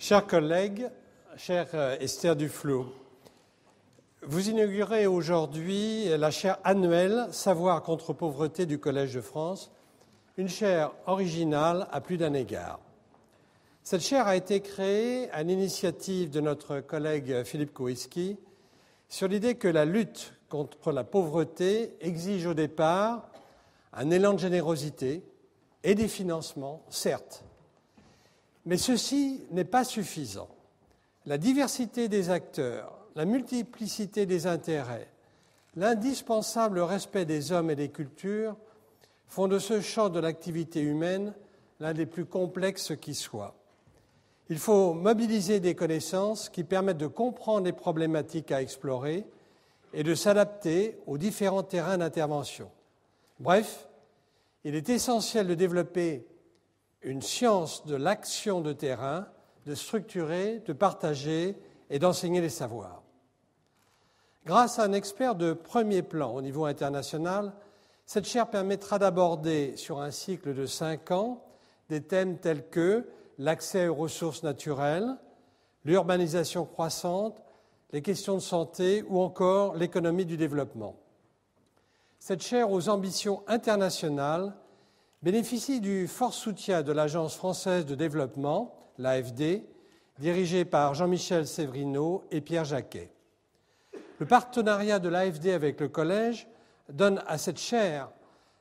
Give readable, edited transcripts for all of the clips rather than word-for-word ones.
Chers collègues, chère Esther Duflo, vous inaugurez aujourd'hui la chaire annuelle Savoir contre pauvreté du Collège de France, une chaire originale à plus d'un égard. Cette chaire a été créée à l'initiative de notre collègue Philippe Kouiski sur l'idée que la lutte contre la pauvreté exige au départ un élan de générosité et des financements, certes. Mais ceci n'est pas suffisant. La diversité des acteurs, la multiplicité des intérêts, l'indispensable respect des hommes et des cultures font de ce champ de l'activité humaine l'un des plus complexes qui soit. Il faut mobiliser des connaissances qui permettent de comprendre les problématiques à explorer et de s'adapter aux différents terrains d'intervention. Bref, il est essentiel de développer une science de l'action de terrain, de structurer, de partager et d'enseigner les savoirs. Grâce à un expert de premier plan au niveau international, cette chaire permettra d'aborder sur un cycle de 5 ans des thèmes tels que l'accès aux ressources naturelles, l'urbanisation croissante, les questions de santé ou encore l'économie du développement. Cette chaire aux ambitions internationales bénéficie du fort soutien de l'Agence française de développement, l'AFD, dirigée par Jean-Michel Séverino et Pierre Jacquet. Le partenariat de l'AFD avec le Collège donne à cette chaire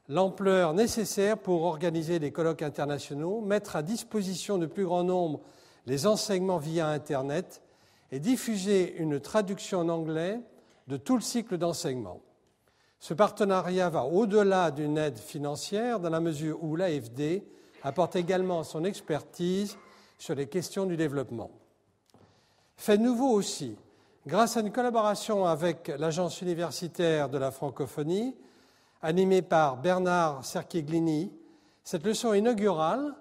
l'ampleur nécessaire pour organiser des colloques internationaux, mettre à disposition de plus grand nombre les enseignements via Internet et diffuser une traduction en anglais de tout le cycle d'enseignement. Ce partenariat va au-delà d'une aide financière dans la mesure où l'AFD apporte également son expertise sur les questions du développement. Fait nouveau aussi, grâce à une collaboration avec l'Agence universitaire de la francophonie, animée par Bernard Cerchieglini, cette leçon inaugurale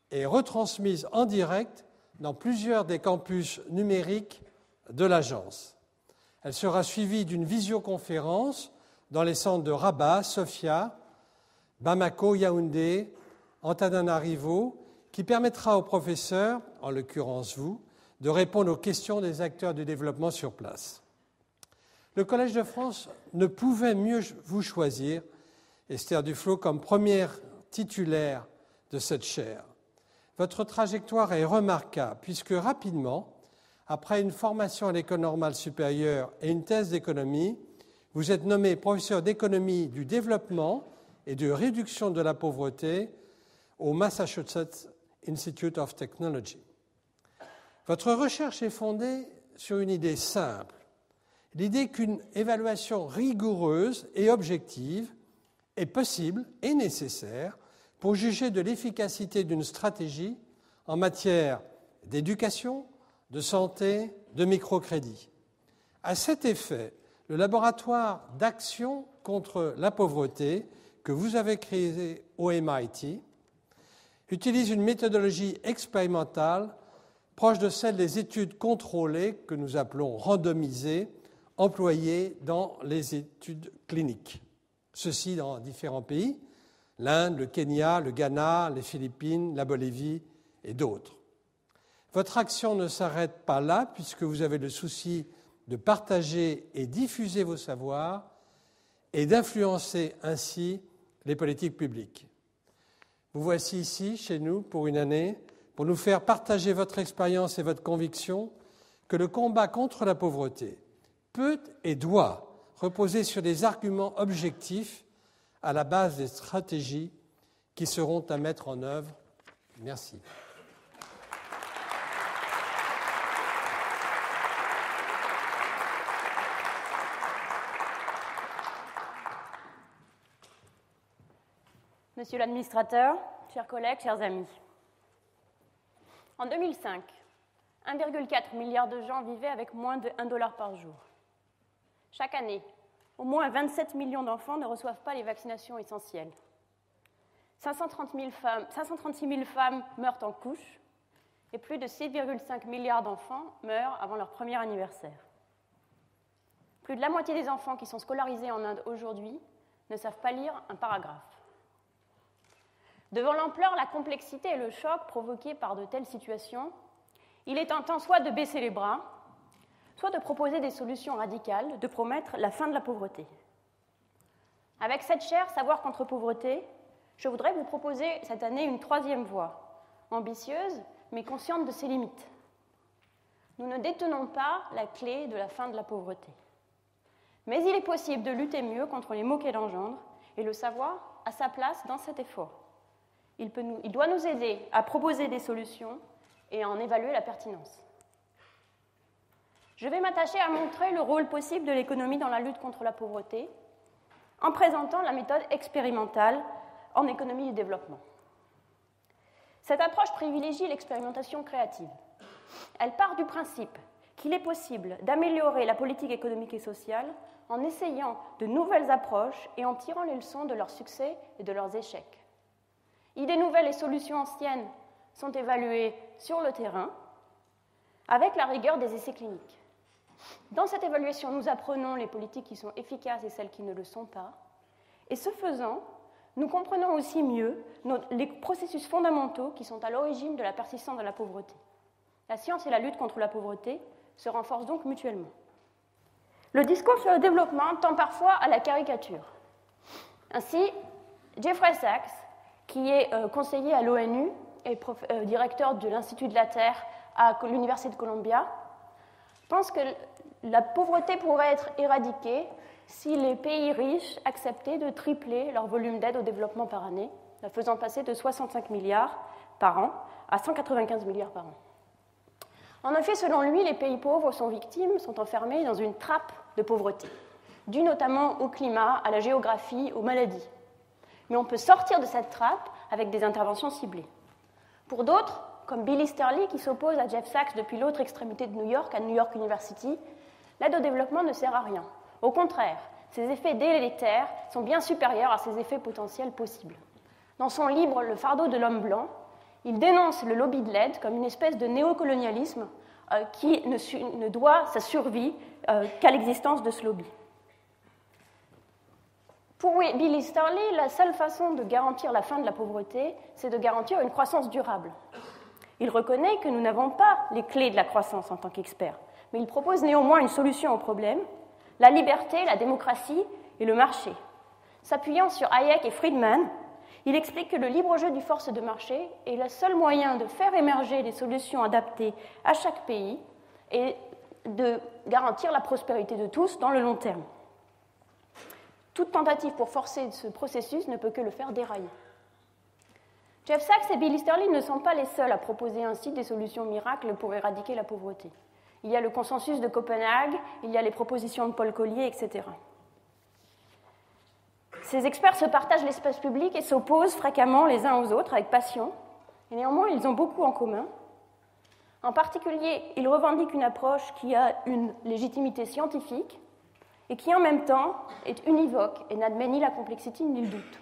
est retransmise en direct dans plusieurs des campus numériques de l'agence. Elle sera suivie d'une visioconférence dans les centres de Rabat, Sofia, Bamako, Yaoundé, Antananarivo, qui permettra aux professeurs, en l'occurrence vous, de répondre aux questions des acteurs du développement sur place. Le Collège de France ne pouvait mieux vous choisir, Esther Duflo, comme première titulaire de cette chaire. Votre trajectoire est remarquable, puisque rapidement, après une formation à l'École normale supérieure et une thèse d'économie, vous êtes nommé professeur d'économie du développement et de réduction de la pauvreté au Massachusetts Institute of Technology. Votre recherche est fondée sur une idée simple, l'idée qu'une évaluation rigoureuse et objective est possible et nécessaire pour juger de l'efficacité d'une stratégie en matière d'éducation, de santé, de microcrédit. À cet effet, le laboratoire d'action contre la pauvreté que vous avez créé au MIT utilise une méthodologie expérimentale proche de celle des études contrôlées que nous appelons randomisées, employées dans les études cliniques. Ceci dans différents pays, l'Inde, le Kenya, le Ghana, les Philippines, la Bolivie et d'autres. Votre action ne s'arrête pas là puisque vous avez le souci de partager et diffuser vos savoirs et d'influencer ainsi les politiques publiques. Vous voici ici, chez nous, pour une année, pour nous faire partager votre expérience et votre conviction que le combat contre la pauvreté peut et doit reposer sur des arguments objectifs à la base des stratégies qui seront à mettre en œuvre. Merci. Monsieur l'administrateur, chers collègues, chers amis. En 2005, 1,4 milliard de gens vivaient avec moins de $1 par jour. Chaque année, au moins 27 millions d'enfants ne reçoivent pas les vaccinations essentielles. 536 000 femmes meurent en couche et plus de 6,5 milliards d'enfants meurent avant leur premier anniversaire. Plus de la moitié des enfants qui sont scolarisés en Inde aujourd'hui ne savent pas lire un paragraphe. Devant l'ampleur, la complexité et le choc provoqués par de telles situations, il est tentant soit de baisser les bras, soit de proposer des solutions radicales, de promettre la fin de la pauvreté. Avec cette chaire Savoir contre pauvreté, je voudrais vous proposer cette année une troisième voie, ambitieuse mais consciente de ses limites. Nous ne détenons pas la clé de la fin de la pauvreté. Mais il est possible de lutter mieux contre les maux qu'elle engendre, et le savoir a sa place dans cet effort. Il doit nous aider à proposer des solutions et à en évaluer la pertinence. Je vais m'attacher à montrer le rôle possible de l'économie dans la lutte contre la pauvreté en présentant la méthode expérimentale en économie du développement. Cette approche privilégie l'expérimentation créative. Elle part du principe qu'il est possible d'améliorer la politique économique et sociale en essayant de nouvelles approches et en tirant les leçons de leurs succès et de leurs échecs. Idées nouvelles et solutions anciennes sont évaluées sur le terrain avec la rigueur des essais cliniques. Dans cette évaluation, nous apprenons les politiques qui sont efficaces et celles qui ne le sont pas. Et ce faisant, nous comprenons aussi mieux les processus fondamentaux qui sont à l'origine de la persistance de la pauvreté. La science et la lutte contre la pauvreté se renforcent donc mutuellement. Le discours sur le développement tend parfois à la caricature. Ainsi, Jeffrey Sachs, qui est conseiller à l'ONU et directeur de l'Institut de la Terre à l'Université de Columbia, pense que la pauvreté pourrait être éradiquée si les pays riches acceptaient de tripler leur volume d'aide au développement par année, la faisant passer de 65 milliards par an à 195 milliards par an. En effet, selon lui, les pays pauvres sont enfermés dans une trappe de pauvreté, due notamment au climat, à la géographie, aux maladies. Mais on peut sortir de cette trappe avec des interventions ciblées. Pour d'autres, comme Bill Easterly, qui s'oppose à Jeff Sachs depuis l'autre extrémité de New York, à New York University, l'aide au développement ne sert à rien. Au contraire, ses effets délétères sont bien supérieurs à ses effets potentiels possibles. Dans son livre « Le fardeau de l'homme blanc », il dénonce le lobby de l'aide comme une espèce de néocolonialisme qui ne doit sa survie qu'à l'existence de ce lobby. Pour Bill Easterly, la seule façon de garantir la fin de la pauvreté, c'est de garantir une croissance durable. Il reconnaît que nous n'avons pas les clés de la croissance en tant qu'experts, mais il propose néanmoins une solution au problème, la liberté, la démocratie et le marché. S'appuyant sur Hayek et Friedman, il explique que le libre jeu du force de marché est le seul moyen de faire émerger des solutions adaptées à chaque pays et de garantir la prospérité de tous dans le long terme. Toute tentative pour forcer ce processus ne peut que le faire dérailler. Jeff Sachs et Bill Easterly ne sont pas les seuls à proposer ainsi des solutions miracles pour éradiquer la pauvreté. Il y a le consensus de Copenhague, il y a les propositions de Paul Collier, etc. Ces experts se partagent l'espace public et s'opposent fréquemment les uns aux autres avec passion, et néanmoins ils ont beaucoup en commun. En particulier, ils revendiquent une approche qui a une légitimité scientifique et qui en même temps est univoque et n'admet ni la complexité ni le doute.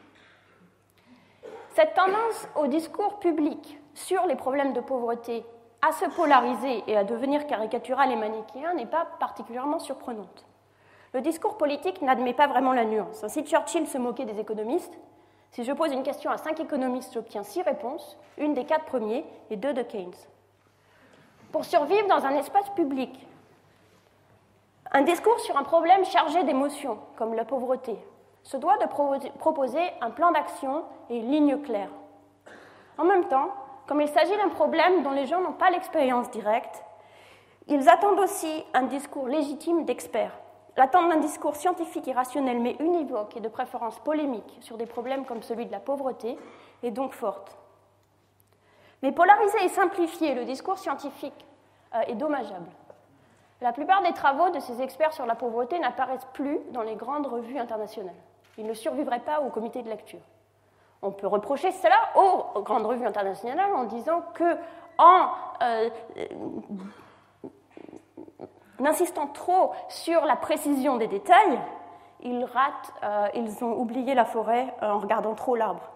Cette tendance au discours public sur les problèmes de pauvreté à se polariser et à devenir caricatural et manichéen n'est pas particulièrement surprenante. Le discours politique n'admet pas vraiment la nuance. Si Churchill se moquait des économistes, si je pose une question à 5 économistes, j'obtiens 6 réponses, une des 4 premiers et 2 de Keynes. Pour survivre dans un espace public, un discours sur un problème chargé d'émotions, comme la pauvreté, se doit de proposer un plan d'action et une ligne claire. En même temps, comme il s'agit d'un problème dont les gens n'ont pas l'expérience directe, ils attendent aussi un discours légitime d'experts, l'attente d'un discours scientifique et rationnel mais univoque et de préférence polémique sur des problèmes comme celui de la pauvreté est donc forte. Mais polariser et simplifier le discours scientifique est dommageable. La plupart des travaux de ces experts sur la pauvreté n'apparaissent plus dans les grandes revues internationales. Ils ne survivraient pas au comité de lecture. On peut reprocher cela aux grandes revues internationales en disant qu'en insistant trop sur la précision des détails, ils ont oublié la forêt en regardant trop l'arbre.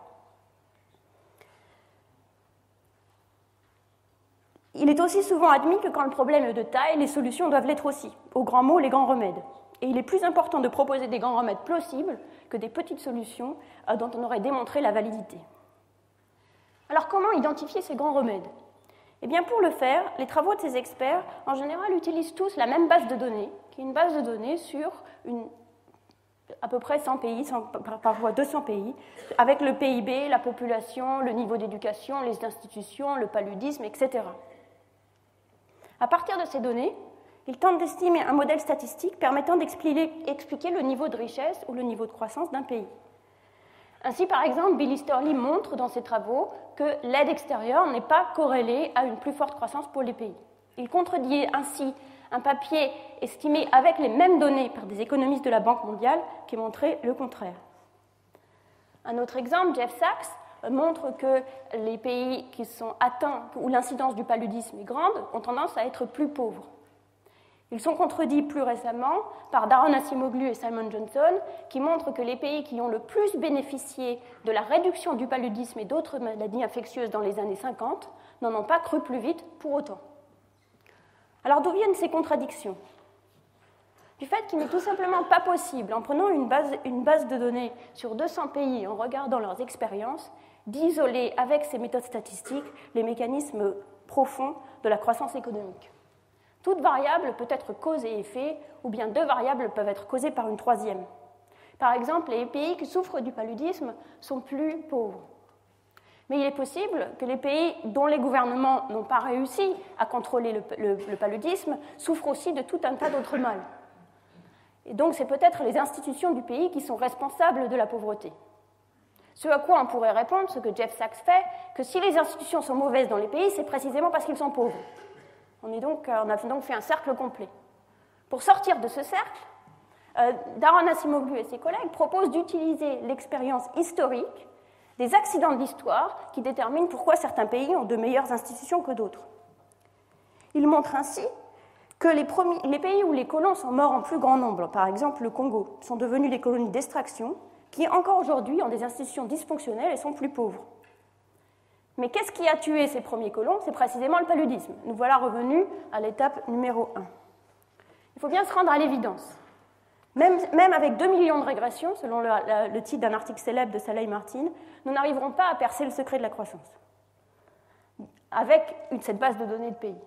Il est aussi souvent admis que quand le problème est de taille, les solutions doivent l'être aussi. Aux grands mots, les grands remèdes. Et il est plus important de proposer des grands remèdes plausibles que des petites solutions dont on aurait démontré la validité. Alors comment identifier ces grands remèdes ? Eh bien pour le faire, les travaux de ces experts, en général, utilisent tous la même base de données, qui est une base de données sur à peu près 100 pays, parfois 200 pays, avec le PIB, la population, le niveau d'éducation, les institutions, le paludisme, etc. À partir de ces données, ils tentent d'estimer un modèle statistique permettant d'expliquer le niveau de richesse ou le niveau de croissance d'un pays. Ainsi, par exemple, Bill Easterly montre dans ses travaux que l'aide extérieure n'est pas corrélée à une plus forte croissance pour les pays. Il contredit ainsi un papier estimé avec les mêmes données par des économistes de la Banque mondiale qui montrait le contraire. Un autre exemple, Jeff Sachs, montre que les pays qui sont atteints, où l'incidence du paludisme est grande, ont tendance à être plus pauvres. Ils sont contredits plus récemment par Daron Acemoglu et Simon Johnson, qui montrent que les pays qui ont le plus bénéficié de la réduction du paludisme et d'autres maladies infectieuses dans les années 50 n'en ont pas cru plus vite pour autant. Alors d'où viennent ces contradictions ? Du fait qu'il n'est tout simplement pas possible, en prenant une base de données sur 200 pays, en regardant leurs expériences, d'isoler avec ces méthodes statistiques les mécanismes profonds de la croissance économique. Toute variable peut être cause et effet, ou bien deux variables peuvent être causées par une troisième. Par exemple, les pays qui souffrent du paludisme sont plus pauvres. Mais il est possible que les pays dont les gouvernements n'ont pas réussi à contrôler le paludisme souffrent aussi de tout un tas d'autres mâles. Et donc, c'est peut-être les institutions du pays qui sont responsables de la pauvreté. Ce à quoi on pourrait répondre, ce que Jeff Sachs fait, que si les institutions sont mauvaises dans les pays, c'est précisément parce qu'ils sont pauvres. On a donc fait un cercle complet. Pour sortir de ce cercle, Daron Acemoglu et ses collègues proposent d'utiliser l'expérience historique des accidents de l'histoire qui déterminent pourquoi certains pays ont de meilleures institutions que d'autres. Ils montrent ainsi que les pays où les colons sont morts en plus grand nombre, par exemple le Congo, sont devenus des colonies d'extraction qui, encore aujourd'hui, ont des institutions dysfonctionnelles et sont plus pauvres. Mais qu'est-ce qui a tué ces premiers colons ? C'est précisément le paludisme. Nous voilà revenus à l'étape numéro 1. Il faut bien se rendre à l'évidence. Même avec 2 millions de régressions, selon le titre d'un article célèbre de Saleh Martin, nous n'arriverons pas à percer le secret de la croissance avec cette base de données de pays.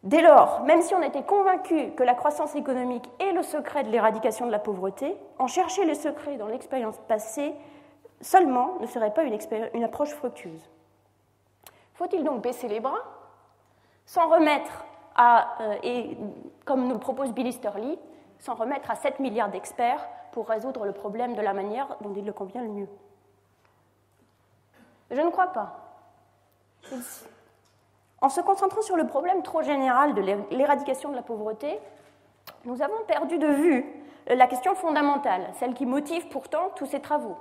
Dès lors, même si on était convaincu que la croissance économique est le secret de l'éradication de la pauvreté, en chercher le secret dans l'expérience passée seulement ne serait pas une approche fructueuse. Faut-il donc baisser les bras, s'en remettre et comme nous le propose Bill Easterly, s'en remettre à 7 milliards d'experts pour résoudre le problème de la manière dont il le convient le mieux ? Je ne crois pas. En se concentrant sur le problème trop général de l'éradication de la pauvreté, nous avons perdu de vue la question fondamentale, celle qui motive pourtant tous ces travaux.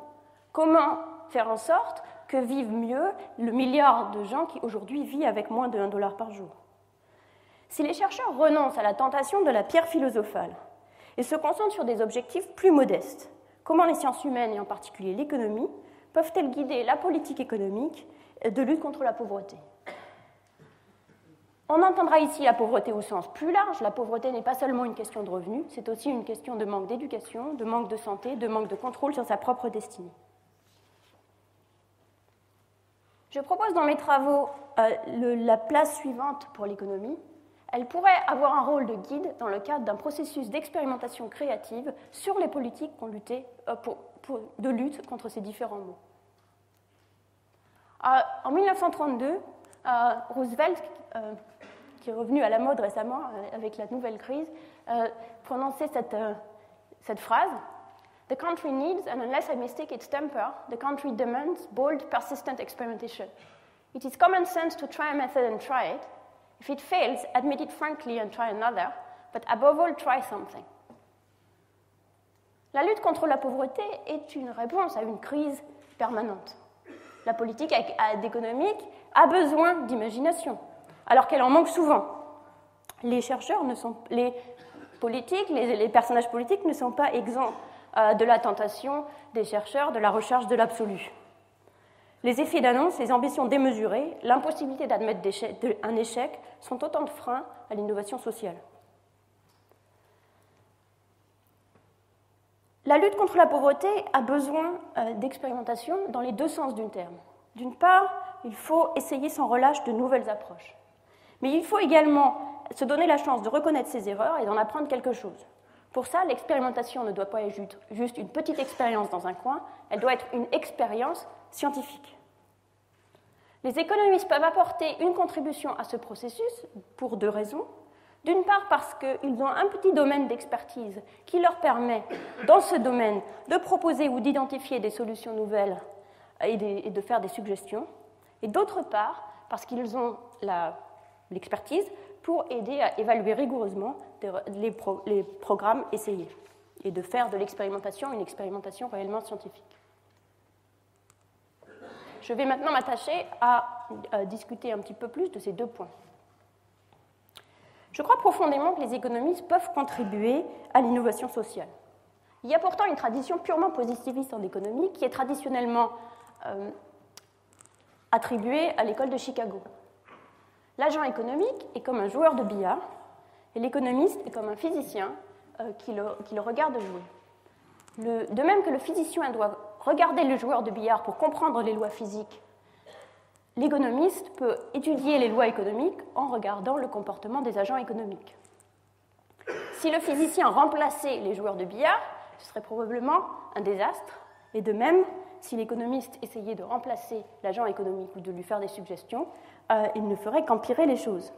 Comment faire en sorte que vivent mieux le milliard de gens qui aujourd'hui vivent avec moins de $1 par jour ? Si les chercheurs renoncent à la tentation de la pierre philosophale et se concentrent sur des objectifs plus modestes, comment les sciences humaines, et en particulier l'économie, peuvent-elles guider la politique économique de lutte contre la pauvreté ? On entendra ici la pauvreté au sens plus large. La pauvreté n'est pas seulement une question de revenus, c'est aussi une question de manque d'éducation, de manque de santé, de manque de contrôle sur sa propre destinée. Je propose dans mes travaux la place suivante pour l'économie. Elle pourrait avoir un rôle de guide dans le cadre d'un processus d'expérimentation créative sur les politiques de lutte contre ces différents maux. En 1932, Roosevelt, qui est revenu à la mode récemment avec la nouvelle crise, prononcer cette phrase. The country needs, and unless I mistake its temper, the country demands bold, persistent experimentation. It is common sense to try a method and try it. If it fails, admit it frankly and try another, but above all, try something. La lutte contre la pauvreté est une réponse à une crise permanente. La politique économique a besoin d'imagination, alors qu'elle en manque souvent. Les chercheurs les personnages politiques ne sont pas exempts de la tentation des chercheurs de la recherche de l'absolu. Les effets d'annonce, les ambitions démesurées, l'impossibilité d'admettre un échec sont autant de freins à l'innovation sociale. La lutte contre la pauvreté a besoin d'expérimentation dans les deux sens du terme. D'une part, il faut essayer sans relâche de nouvelles approches. Mais il faut également se donner la chance de reconnaître ses erreurs et d'en apprendre quelque chose. Pour ça, l'expérimentation ne doit pas être juste une petite expérience dans un coin, elle doit être une expérience scientifique. Les économistes peuvent apporter une contribution à ce processus pour deux raisons. D'une part, parce qu'ils ont un petit domaine d'expertise qui leur permet, dans ce domaine, de proposer ou d'identifier des solutions nouvelles et de faire des suggestions. Et d'autre part, parce qu'ils ont l'expertise pour aider à évaluer rigoureusement les programmes essayés et de faire de l'expérimentation une expérimentation réellement scientifique. Je vais maintenant m'attacher à discuter un petit peu plus de ces deux points. Je crois profondément que les économistes peuvent contribuer à l'innovation sociale. Il y a pourtant une tradition purement positiviste en économie qui est traditionnellement attribuée à l'école de Chicago. L'agent économique est comme un joueur de billard et l'économiste est comme un physicien qui le regarde jouer. De même que le physicien doit regarder le joueur de billard pour comprendre les lois physiques, l'économiste peut étudier les lois économiques en regardant le comportement des agents économiques. Si le physicien remplaçait les joueurs de billard, ce serait probablement un désastre. Et de même, si l'économiste essayait de remplacer l'agent économique ou de lui faire des suggestions, il ne ferait qu'empirer les choses.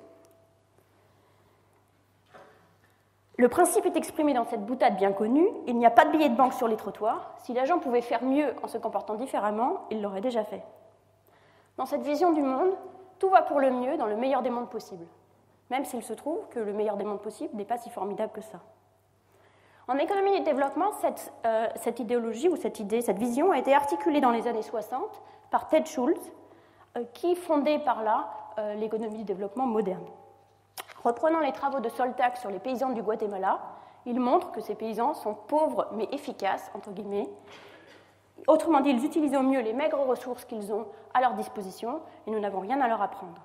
Le principe est exprimé dans cette boutade bien connue. Il n'y a pas de billets de banque sur les trottoirs. Si l'agent pouvait faire mieux en se comportant différemment, il l'aurait déjà fait. Dans cette vision du monde, tout va pour le mieux dans le meilleur des mondes possibles, même s'il se trouve que le meilleur des mondes possibles n'est pas si formidable que ça. En économie du développement, cette idéologie ou cette vision a été articulée dans les années 60 par Ted Schultz, qui fondait par là l'économie du développement moderne. Reprenant les travaux de Soltaq sur les paysans du Guatemala, il montre que ces paysans sont pauvres mais efficaces, entre guillemets. Autrement dit, ils utilisent au mieux les maigres ressources qu'ils ont à leur disposition et nous n'avons rien à leur apprendre.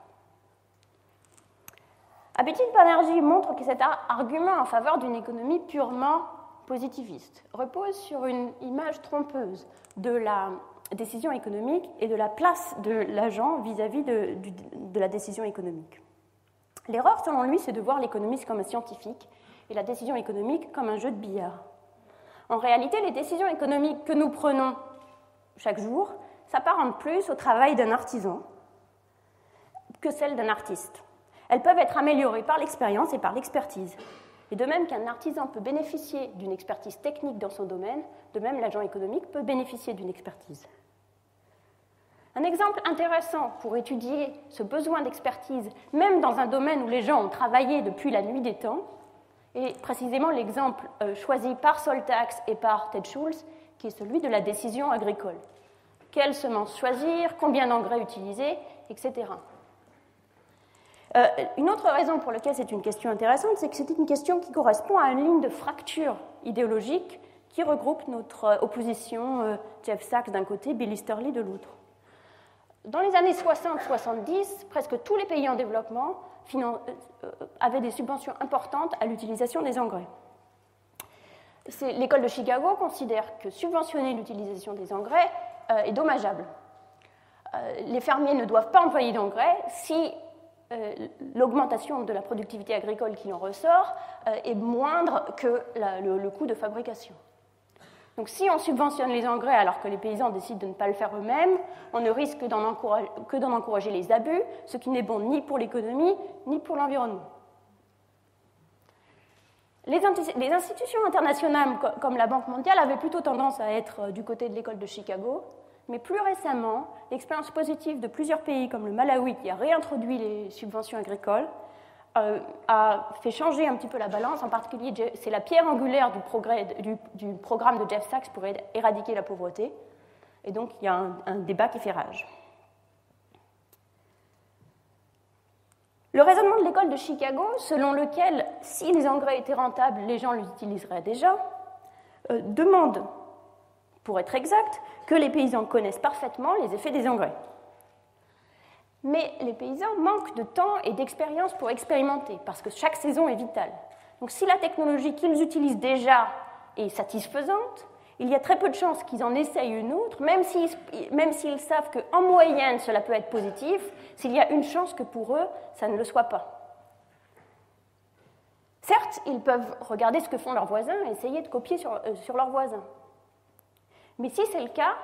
Abhijit Banerjee montre que cet argument en faveur d'une économie purement positiviste repose sur une image trompeuse de la décision économique et de la place de l'agent vis-à-vis de la décision économique. L'erreur, selon lui, c'est de voir l'économiste comme un scientifique et la décision économique comme un jeu de billard. En réalité, les décisions économiques que nous prenons chaque jour s'apparentent plus au travail d'un artisan que celles d'un artiste. Elles peuvent être améliorées par l'expérience et par l'expertise. Et de même qu'un artisan peut bénéficier d'une expertise technique dans son domaine, de même l'agent économique peut bénéficier d'une expertise. Un exemple intéressant pour étudier ce besoin d'expertise, même dans un domaine où les gens ont travaillé depuis la nuit des temps, est précisément l'exemple choisi par Soltaq et par Ted Schultz, qui est celui de la décision agricole. Quelles semences choisir, combien d'engrais utiliser, etc. Une autre raison pour laquelle c'est une question intéressante, c'est que c'est une question qui correspond à une ligne de fracture idéologique qui regroupe notre opposition Jeff Sachs d'un côté, Bill Easterly de l'autre. Dans les années 60-70, presque tous les pays en développement avaient des subventions importantes à l'utilisation des engrais. L'école de Chicago considère que subventionner l'utilisation des engrais est dommageable. Les fermiers ne doivent pas employer d'engrais si l'augmentation de la productivité agricole qui en ressort est moindre que le coût de fabrication. Donc si on subventionne les engrais alors que les paysans décident de ne pas le faire eux-mêmes, on ne risque que d'en encourager les abus, ce qui n'est bon ni pour l'économie ni pour l'environnement. Les institutions internationales comme la Banque mondiale avaient plutôt tendance à être du côté de l'école de Chicago, mais plus récemment, l'expérience positive de plusieurs pays comme le Malawi, qui a réintroduit les subventions agricoles, a fait changer un petit peu la balance. En particulier, c'est la pierre angulaire du programme de Jeff Sachs pour éradiquer la pauvreté. Et donc, il y a un débat qui fait rage. Le raisonnement de l'école de Chicago, selon lequel, si les engrais étaient rentables, les gens les utiliseraient déjà, demande, pour être exact, que les paysans connaissent parfaitement les effets des engrais. Mais les paysans manquent de temps et d'expérience pour expérimenter, parce que chaque saison est vitale. Donc si la technologie qu'ils utilisent déjà est satisfaisante, il y a très peu de chances qu'ils en essayent une autre, même s'ils savent qu'en moyenne, cela peut être positif, s'il y a une chance que pour eux, ça ne le soit pas. Certes, ils peuvent regarder ce que font leurs voisins et essayer de copier sur leurs voisins. Mais si c'est le cas,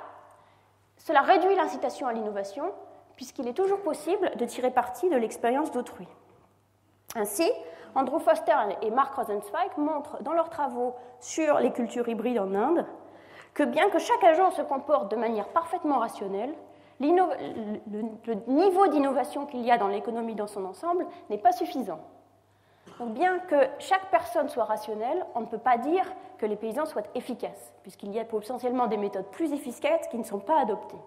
cela réduit l'incitation à l'innovation, puisqu'il est toujours possible de tirer parti de l'expérience d'autrui. Ainsi, Andrew Foster et Mark Rosenzweig montrent dans leurs travaux sur les cultures hybrides en Inde que bien que chaque agent se comporte de manière parfaitement rationnelle, le niveau d'innovation qu'il y a dans l'économie dans son ensemble n'est pas suffisant. Donc bien que chaque personne soit rationnelle, on ne peut pas dire que les paysans soient efficaces, puisqu'il y a potentiellement des méthodes plus efficaces qui ne sont pas adoptées.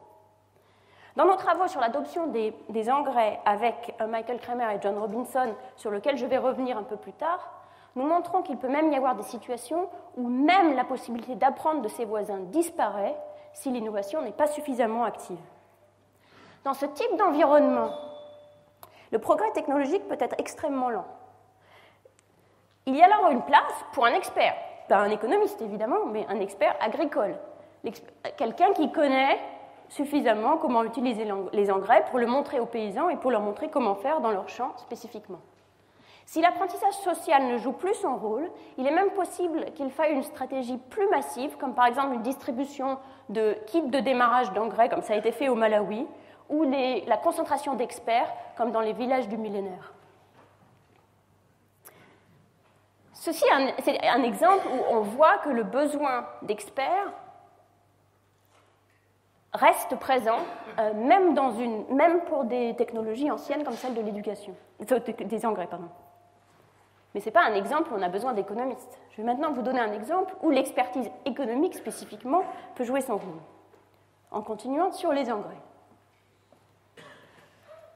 Dans nos travaux sur l'adoption des engrais avec Michael Kramer et John Robinson, sur lequel je vais revenir un peu plus tard, nous montrons qu'il peut même y avoir des situations où même la possibilité d'apprendre de ses voisins disparaît si l'innovation n'est pas suffisamment active. Dans ce type d'environnement, le progrès technologique peut être extrêmement lent. Il y a alors une place pour un expert, pas un économiste évidemment, mais un expert agricole, quelqu'un qui connaît suffisamment comment utiliser les engrais pour le montrer aux paysans et pour leur montrer comment faire dans leur champ spécifiquement. Si l'apprentissage social ne joue plus son rôle, il est même possible qu'il faille une stratégie plus massive, comme par exemple une distribution de kits de démarrage d'engrais, comme ça a été fait au Malawi, ou la concentration d'experts, comme dans les villages du millénaire. Ceci, c'est un exemple où on voit que le besoin d'experts reste présent, même pour des technologies anciennes comme celle de l'éducation, des engrais, pardon. Mais ce n'est pas un exemple où on a besoin d'économistes. Je vais maintenant vous donner un exemple où l'expertise économique spécifiquement peut jouer son rôle. En continuant sur les engrais.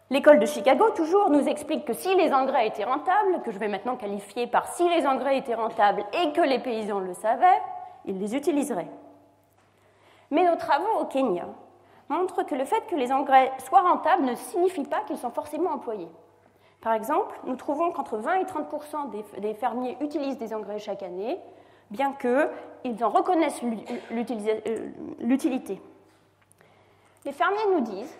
L'école de Chicago, toujours, nous explique que si les engrais étaient rentables, que je vais maintenant qualifier par si les engrais étaient rentables et que les paysans le savaient, ils les utiliseraient. Mais nos travaux au Kenya montrent que le fait que les engrais soient rentables ne signifie pas qu'ils sont forcément employés. Par exemple, nous trouvons qu'entre 20 et 30% des fermiers utilisent des engrais chaque année, bien qu'ils en reconnaissent l'utilité. Les fermiers nous disent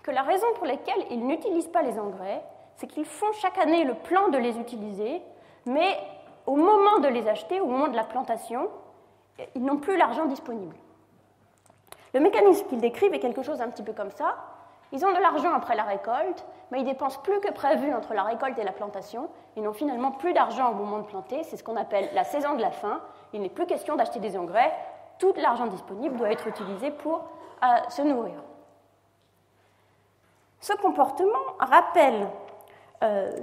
que la raison pour laquelle ils n'utilisent pas les engrais, c'est qu'ils font chaque année le plan de les utiliser, mais au moment de les acheter, au moment de la plantation, ils n'ont plus l'argent disponible. Le mécanisme qu'ils décrivent est quelque chose un petit peu comme ça. Ils ont de l'argent après la récolte, mais ils dépensent plus que prévu entre la récolte et la plantation. Ils n'ont finalement plus d'argent au moment de planter. C'est ce qu'on appelle la saison de la faim. Il n'est plus question d'acheter des engrais. Tout l'argent disponible doit être utilisé pour se nourrir. Ce comportement rappelle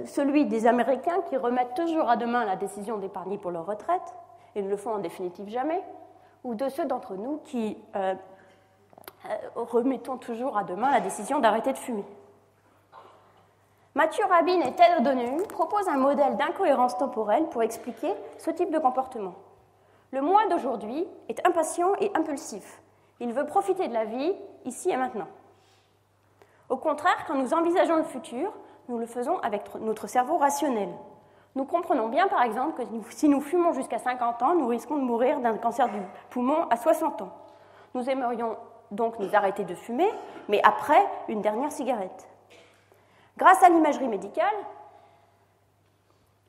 celui des Américains qui remettent toujours à demain la décision d'épargner pour leur retraite, et ne le font en définitive jamais, ou de ceux d'entre nous qui remettons toujours à demain la décision d'arrêter de fumer. Mathieu Rabin et Ted O'Donoghue proposent un modèle d'incohérence temporelle pour expliquer ce type de comportement. Le moi d'aujourd'hui est impatient et impulsif. Il veut profiter de la vie ici et maintenant. Au contraire, quand nous envisageons le futur, nous le faisons avec notre cerveau rationnel. Nous comprenons bien, par exemple, que si nous fumons jusqu'à 50 ans, nous risquons de mourir d'un cancer du poumon à 60 ans. Nous aimerions donc nous arrêter de fumer, mais après une dernière cigarette. Grâce à l'imagerie médicale,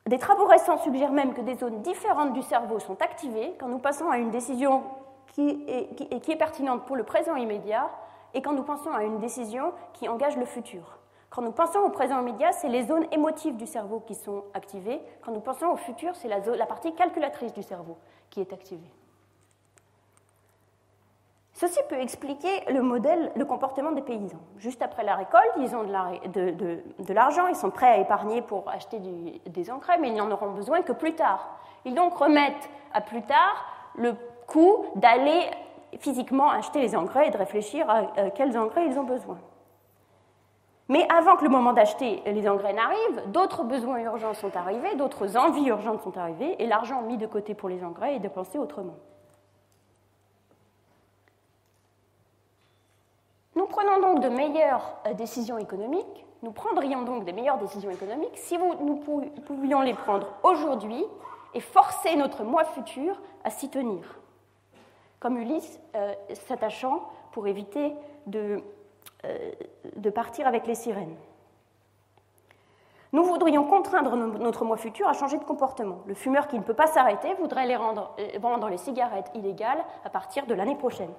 des travaux récents suggèrent même que des zones différentes du cerveau sont activées quand nous passons à une décision qui est pertinente pour le présent immédiat et quand nous pensons à une décision qui engage le futur. Quand nous pensons au présent immédiat, c'est les zones émotives du cerveau qui sont activées. Quand nous pensons au futur, c'est la partie calculatrice du cerveau qui est activée. Ceci peut expliquer le comportement des paysans. Juste après la récolte, ils ont de l'argent, ils sont prêts à épargner pour acheter des engrais, mais ils n'en auront besoin que plus tard. Ils donc remettent à plus tard le coût d'aller physiquement acheter les engrais et de réfléchir à quels engrais ils ont besoin. Mais avant que le moment d'acheter les engrais n'arrive, d'autres besoins urgents sont arrivés, d'autres envies urgentes sont arrivées, et l'argent mis de côté pour les engrais est dépensé autrement. Nous prenons donc de meilleures décisions économiques, nous prendrions donc des meilleures décisions économiques si nous pouvions les prendre aujourd'hui et forcer notre moi futur à s'y tenir, comme Ulysse s'attachant pour éviter de partir avec les sirènes. Nous voudrions contraindre notre moi futur à changer de comportement. Le fumeur qui ne peut pas s'arrêter voudrait vendre les cigarettes illégales à partir de l'année prochaine.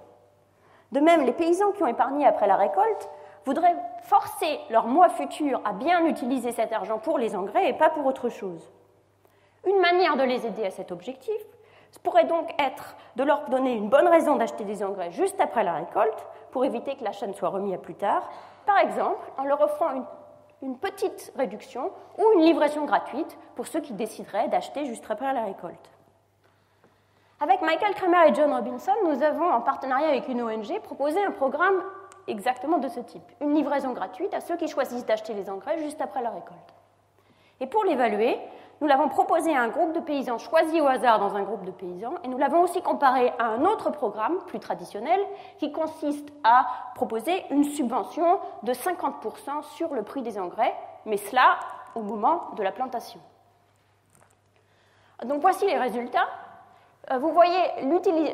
De même, les paysans qui ont épargné après la récolte voudraient forcer leur moi futur à bien utiliser cet argent pour les engrais et pas pour autre chose. Une manière de les aider à cet objectif pourrait donc être de leur donner une bonne raison d'acheter des engrais juste après la récolte pour éviter que l'achat ne soit remis à plus tard, par exemple en leur offrant une petite réduction ou une livraison gratuite pour ceux qui décideraient d'acheter juste après la récolte. Avec Michael Kramer et John Robinson, nous avons, en partenariat avec une ONG, proposé un programme exactement de ce type, une livraison gratuite à ceux qui choisissent d'acheter les engrais juste après la récolte. Et pour l'évaluer, nous l'avons proposé à un groupe de paysans choisis au hasard dans un groupe de paysans, et nous l'avons aussi comparé à un autre programme, plus traditionnel, qui consiste à proposer une subvention de 50% sur le prix des engrais, mais cela au moment de la plantation. Donc voici les résultats. Vous voyez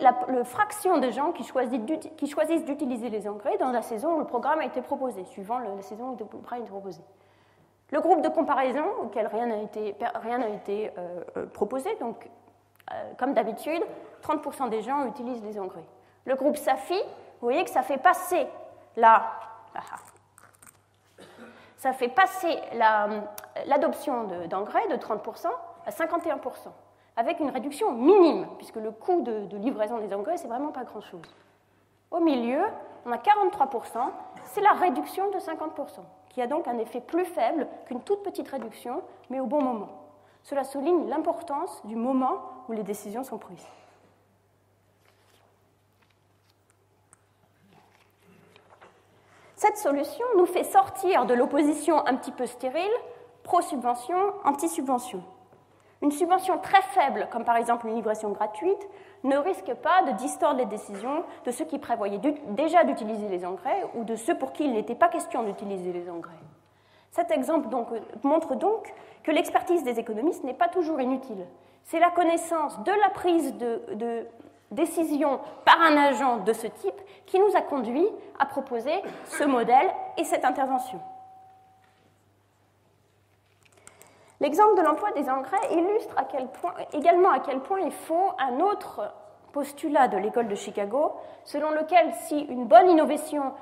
la fraction de gens qui choisissent d'utiliser les engrais dans la saison où le programme a été proposé, suivant la saison où le programme a été proposé. Le groupe de comparaison, auquel rien n'a été proposé, donc comme d'habitude, 30% des gens utilisent les engrais. Le groupe SAFI, vous voyez que ça fait passer l'adoption d'engrais de 30% à 51%. Avec une réduction minime, puisque le coût de livraison des engrais, c'est vraiment pas grand-chose. Au milieu, on a 43%, c'est la réduction de 50%, qui a donc un effet plus faible qu'une toute petite réduction, mais au bon moment. Cela souligne l'importance du moment où les décisions sont prises. Cette solution nous fait sortir de l'opposition un petit peu stérile, pro-subvention, anti-subvention. Une subvention très faible, comme par exemple une livraison gratuite, ne risque pas de distordre les décisions de ceux qui prévoyaient déjà d'utiliser les engrais ou de ceux pour qui il n'était pas question d'utiliser les engrais. Cet exemple montre donc que l'expertise des économistes n'est pas toujours inutile. C'est la connaissance de la prise de décision par un agent de ce type qui nous a conduit à proposer ce modèle et cette intervention. L'exemple de l'emploi des engrais illustre également à quel point il faut un autre postulat de l'école de Chicago, selon lequel si une innovation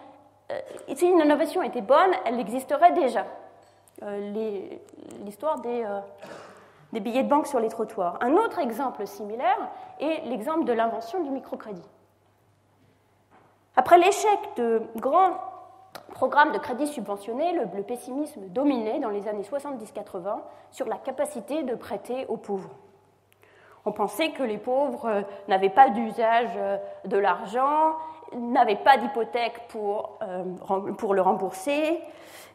était bonne, elle existerait déjà. L'histoire des billets de banque sur les trottoirs. Un autre exemple similaire est l'exemple de l'invention du microcrédit. Après l'échec de grands programme de crédit subventionné, le pessimisme dominait dans les années 70-80 sur la capacité de prêter aux pauvres. On pensait que les pauvres n'avaient pas d'usage de l'argent, n'avaient pas d'hypothèque pour le rembourser,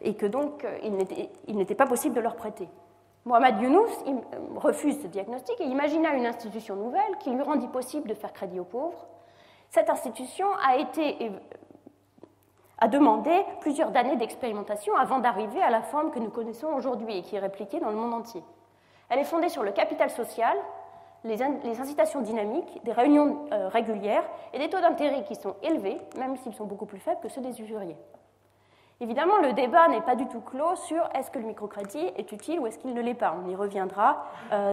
et que donc il n'était pas possible de leur prêter. Mohamed Younous refuse ce diagnostic et imagina une institution nouvelle qui lui rendit possible de faire crédit aux pauvres. Cette institution a demandé plusieurs années d'expérimentation avant d'arriver à la forme que nous connaissons aujourd'hui et qui est répliquée dans le monde entier. Elle est fondée sur le capital social, les incitations dynamiques, des réunions régulières et des taux d'intérêt qui sont élevés, même s'ils sont beaucoup plus faibles que ceux des usuriers. Évidemment, le débat n'est pas du tout clos sur est-ce que le microcrédit est utile ou est-ce qu'il ne l'est pas. On y reviendra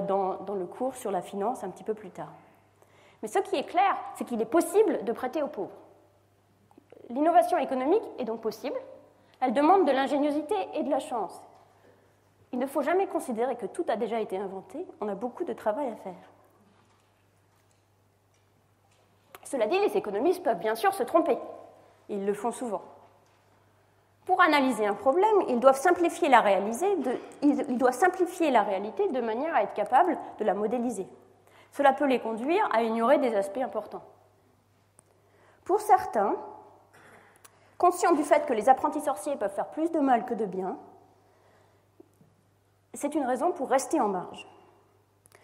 dans le cours sur la finance un petit peu plus tard. Mais ce qui est clair, c'est qu'il est possible de prêter aux pauvres. L'innovation économique est donc possible. Elle demande de l'ingéniosité et de la chance. Il ne faut jamais considérer que tout a déjà été inventé, on a beaucoup de travail à faire. Cela dit, les économistes peuvent bien sûr se tromper. Ils le font souvent. Pour analyser un problème, ils doivent simplifier la réalité de manière à être capables de la modéliser. Cela peut les conduire à ignorer des aspects importants. Pour certains, conscients du fait que les apprentis sorciers peuvent faire plus de mal que de bien, c'est une raison pour rester en marge.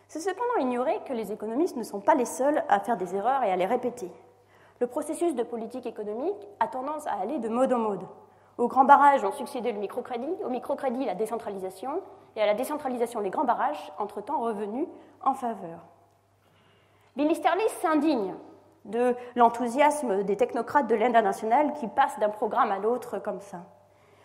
C'est cependant ignorer que les économistes ne sont pas les seuls à faire des erreurs et à les répéter. Le processus de politique économique a tendance à aller de mode en mode. Aux grands barrages ont succédé le microcrédit, au microcrédit la décentralisation, et à la décentralisation les grands barrages, entre-temps revenus en faveur. Billy Sterlis s'indigne de l'enthousiasme des technocrates de l'aide internationale qui passent d'un programme à l'autre comme ça.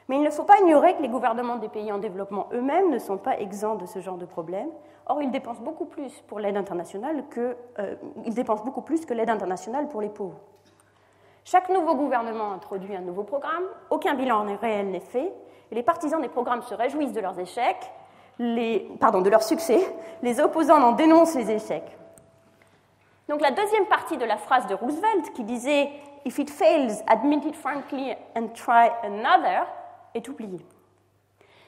Mais il ne faut pas ignorer que les gouvernements des pays en développement eux-mêmes ne sont pas exempts de ce genre de problème. Or, ils dépensent beaucoup plus pour l'aide internationale que l'aide internationale pour les pauvres. Chaque nouveau gouvernement introduit un nouveau programme, aucun bilan réel n'est fait, et les partisans des programmes se réjouissent de leurs échecs, de leurs succès, les opposants en dénoncent les échecs. Donc la deuxième partie de la phrase de Roosevelt qui disait « If it fails, admit it frankly and try another » est oubliée.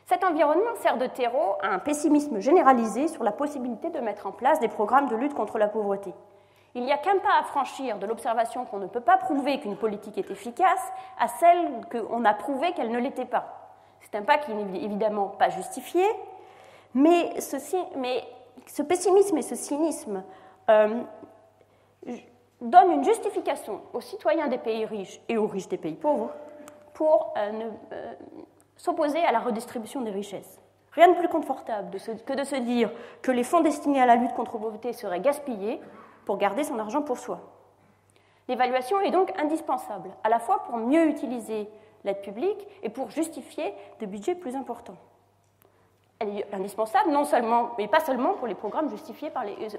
Cet environnement sert de terreau à un pessimisme généralisé sur la possibilité de mettre en place des programmes de lutte contre la pauvreté. Il n'y a qu'un pas à franchir de l'observation qu'on ne peut pas prouver qu'une politique est efficace à celle qu'on a prouvé qu'elle ne l'était pas. C'est un pas qui n'est évidemment pas justifié, mais ce pessimisme et ce cynisme donnent une justification aux citoyens des pays riches et aux riches des pays pauvres pour s'opposer à la redistribution des richesses. Rien de plus confortable que de se dire que les fonds destinés à la lutte contre la pauvreté seraient gaspillés pour garder son argent pour soi. L'évaluation est donc indispensable, à la fois pour mieux utiliser l'aide publique et pour justifier des budgets plus importants. Elle est indispensable non seulement, mais pas seulement pour les programmes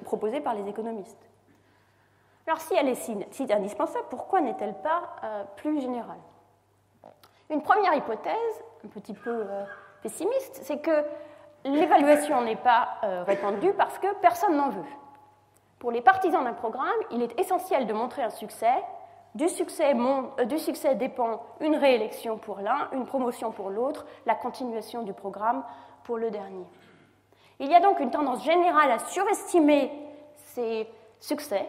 proposés par les économistes. Alors si elle est si indispensable, pourquoi n'est-elle pas plus générale ? Une première hypothèse, un petit peu pessimiste, c'est que l'évaluation n'est pas répandue parce que personne n'en veut. Pour les partisans d'un programme, il est essentiel de montrer un succès. Du succès dépend une réélection pour l'un, une promotion pour l'autre, la continuation du programme pour le dernier. Il y a donc une tendance générale à surestimer ces succès.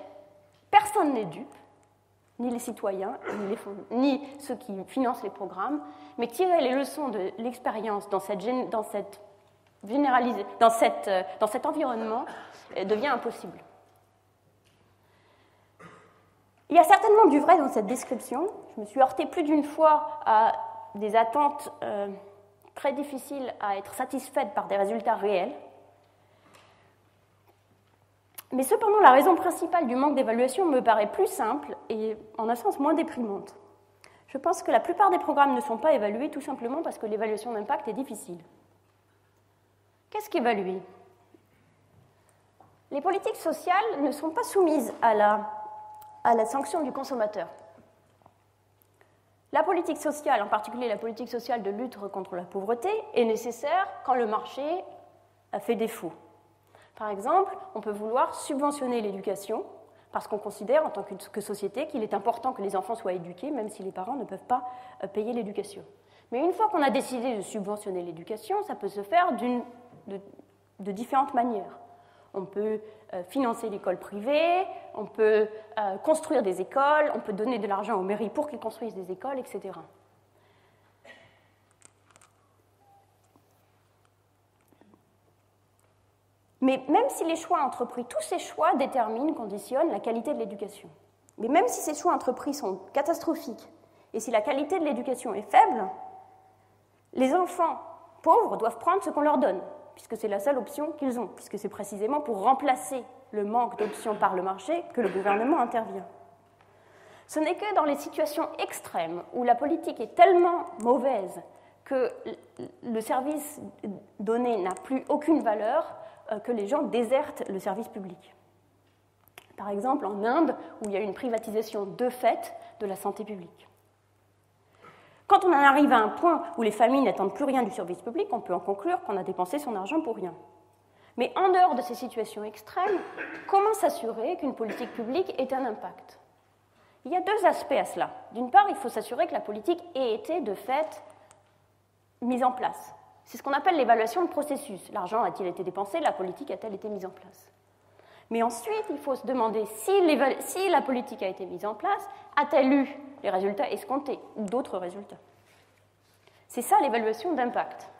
Personne n'est dupe, ni les citoyens, ni ceux qui financent les programmes, mais tirer les leçons de l'expérience dans cet environnement devient impossible. Il y a certainement du vrai dans cette description. Je me suis heurtée plus d'une fois à des attentes très difficiles à être satisfaites par des résultats réels. Mais cependant, la raison principale du manque d'évaluation me paraît plus simple et en un sens moins déprimante. Je pense que la plupart des programmes ne sont pas évalués tout simplement parce que l'évaluation d'impact est difficile. Qu'est-ce qu'évaluer ? Les politiques sociales ne sont pas soumises à la sanction du consommateur. La politique sociale, en particulier la politique sociale de lutte contre la pauvreté, est nécessaire quand le marché a fait défaut. Par exemple, on peut vouloir subventionner l'éducation parce qu'on considère en tant que société qu'il est important que les enfants soient éduqués, même si les parents ne peuvent pas payer l'éducation. Mais une fois qu'on a décidé de subventionner l'éducation, ça peut se faire de différentes manières. On peut financer l'école privée, on peut construire des écoles, on peut donner de l'argent aux mairies pour qu'ils construisent des écoles, etc. Mais même si les choix entrepris, tous ces choix déterminent, conditionnent la qualité de l'éducation. Mais même si ces choix entrepris sont catastrophiques et si la qualité de l'éducation est faible, les enfants pauvres doivent prendre ce qu'on leur donne, puisque c'est la seule option qu'ils ont, puisque c'est précisément pour remplacer le manque d'options par le marché que le gouvernement intervient. Ce n'est que dans les situations extrêmes où la politique est tellement mauvaise que le service donné n'a plus aucune valeur que les gens désertent le service public. Par exemple, en Inde, où il y a une privatisation de fait de la santé publique. Quand on en arrive à un point où les familles n'attendent plus rien du service public, on peut en conclure qu'on a dépensé son argent pour rien. Mais en dehors de ces situations extrêmes, comment s'assurer qu'une politique publique ait un impact? Il y a deux aspects à cela. D'une part, il faut s'assurer que la politique ait été de fait mise en place. C'est ce qu'on appelle l'évaluation de processus. L'argent a-t-il été dépensé? La politique a-t-elle été mise en place? Mais ensuite, il faut se demander si la politique a été mise en place, a-t-elle eu les résultats escomptés ou d'autres résultats? C'est ça l'évaluation d'impact.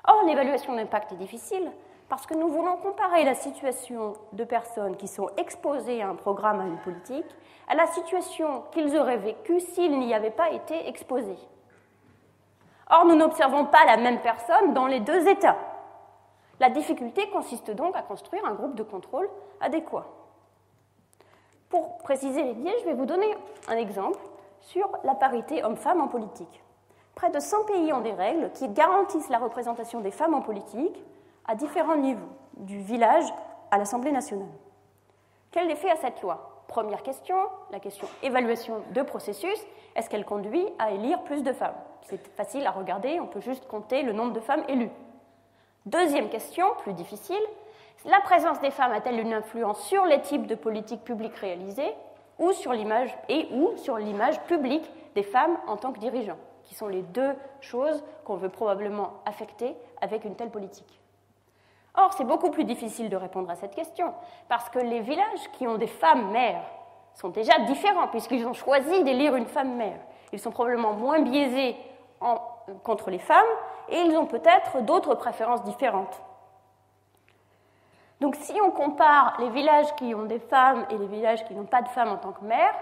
Or, l'évaluation d'impact est difficile parce que nous voulons comparer la situation de personnes qui sont exposées à un programme, à une politique, à la situation qu'ils auraient vécue s'ils n'y avaient pas été exposés. Or, nous n'observons pas la même personne dans les deux états. La difficulté consiste donc à construire un groupe de contrôle adéquat. Pour préciser l'idée, je vais vous donner un exemple sur la parité homme-femme en politique. Près de 100 pays ont des règles qui garantissent la représentation des femmes en politique à différents niveaux, du village à l'Assemblée nationale. Quel effet a cette loi? Première question, la question évaluation de processus, est-ce qu'elle conduit à élire plus de femmes? C'est facile à regarder, on peut juste compter le nombre de femmes élues. Deuxième question, plus difficile, la présence des femmes a-t-elle une influence sur les types de politiques publiques réalisées ou sur l'image publique des femmes en tant que dirigeants, qui sont les deux choses qu'on veut probablement affecter avec une telle politique. Or, c'est beaucoup plus difficile de répondre à cette question, parce que les villages qui ont des femmes maires sont déjà différents, puisqu'ils ont choisi d'élire une femme maire. Ils sont probablement moins biaisés contre les femmes, et ils ont peut-être d'autres préférences différentes. Donc, si on compare les villages qui ont des femmes et les villages qui n'ont pas de femmes en tant que maire,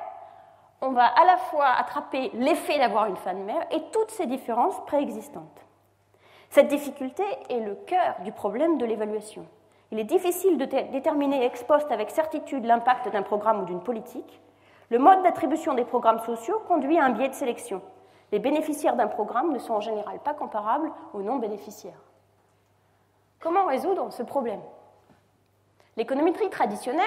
on va à la fois attraper l'effet d'avoir une femme maire et toutes ces différences préexistantes. Cette difficulté est le cœur du problème de l'évaluation. Il est difficile de déterminer ex post avec certitude l'impact d'un programme ou d'une politique. Le mode d'attribution des programmes sociaux conduit à un biais de sélection. Les bénéficiaires d'un programme ne sont en général pas comparables aux non-bénéficiaires. Comment résoudre ce problème? L'économétrie traditionnelle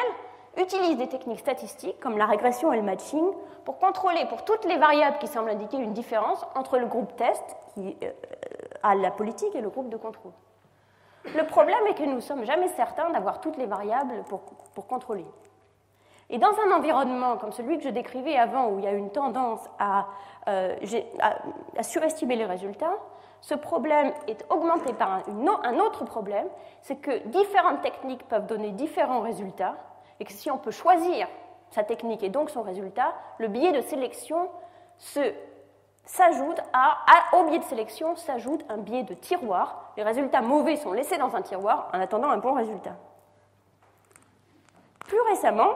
utilise des techniques statistiques comme la régression et le matching pour contrôler pour toutes les variables qui semblent indiquer une différence entre le groupe test qui a la politique et le groupe de contrôle. Le problème est que nous ne sommes jamais certains d'avoir toutes les variables pour contrôler. Et dans un environnement comme celui que je décrivais avant, où il y a une tendance à surestimer les résultats, ce problème est augmenté par un autre problème, c'est que différentes techniques peuvent donner différents résultats, et que si on peut choisir sa technique et donc son résultat, le biais de sélection au biais de sélection s'ajoute un biais de tiroir. Les résultats mauvais sont laissés dans un tiroir en attendant un bon résultat. Plus récemment,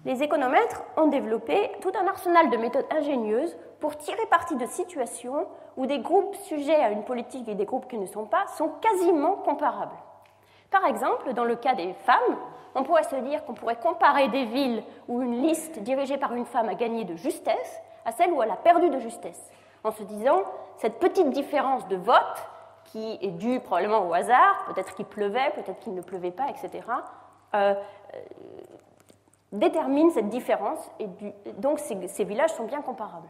les économètres ont développé tout un arsenal de méthodes ingénieuses pour tirer parti de situations où des groupes sujets à une politique et des groupes qui ne sont pas sont quasiment comparables. Par exemple, dans le cas des femmes, on pourrait se dire qu'on pourrait comparer des villes où une liste dirigée par une femme a gagné de justesse à celle où elle a perdu de justesse, en se disant cette petite différence de vote qui est due probablement au hasard, peut-être qu'il pleuvait, peut-être qu'il ne pleuvait pas, etc., détermine cette différence et donc ces villages sont bien comparables.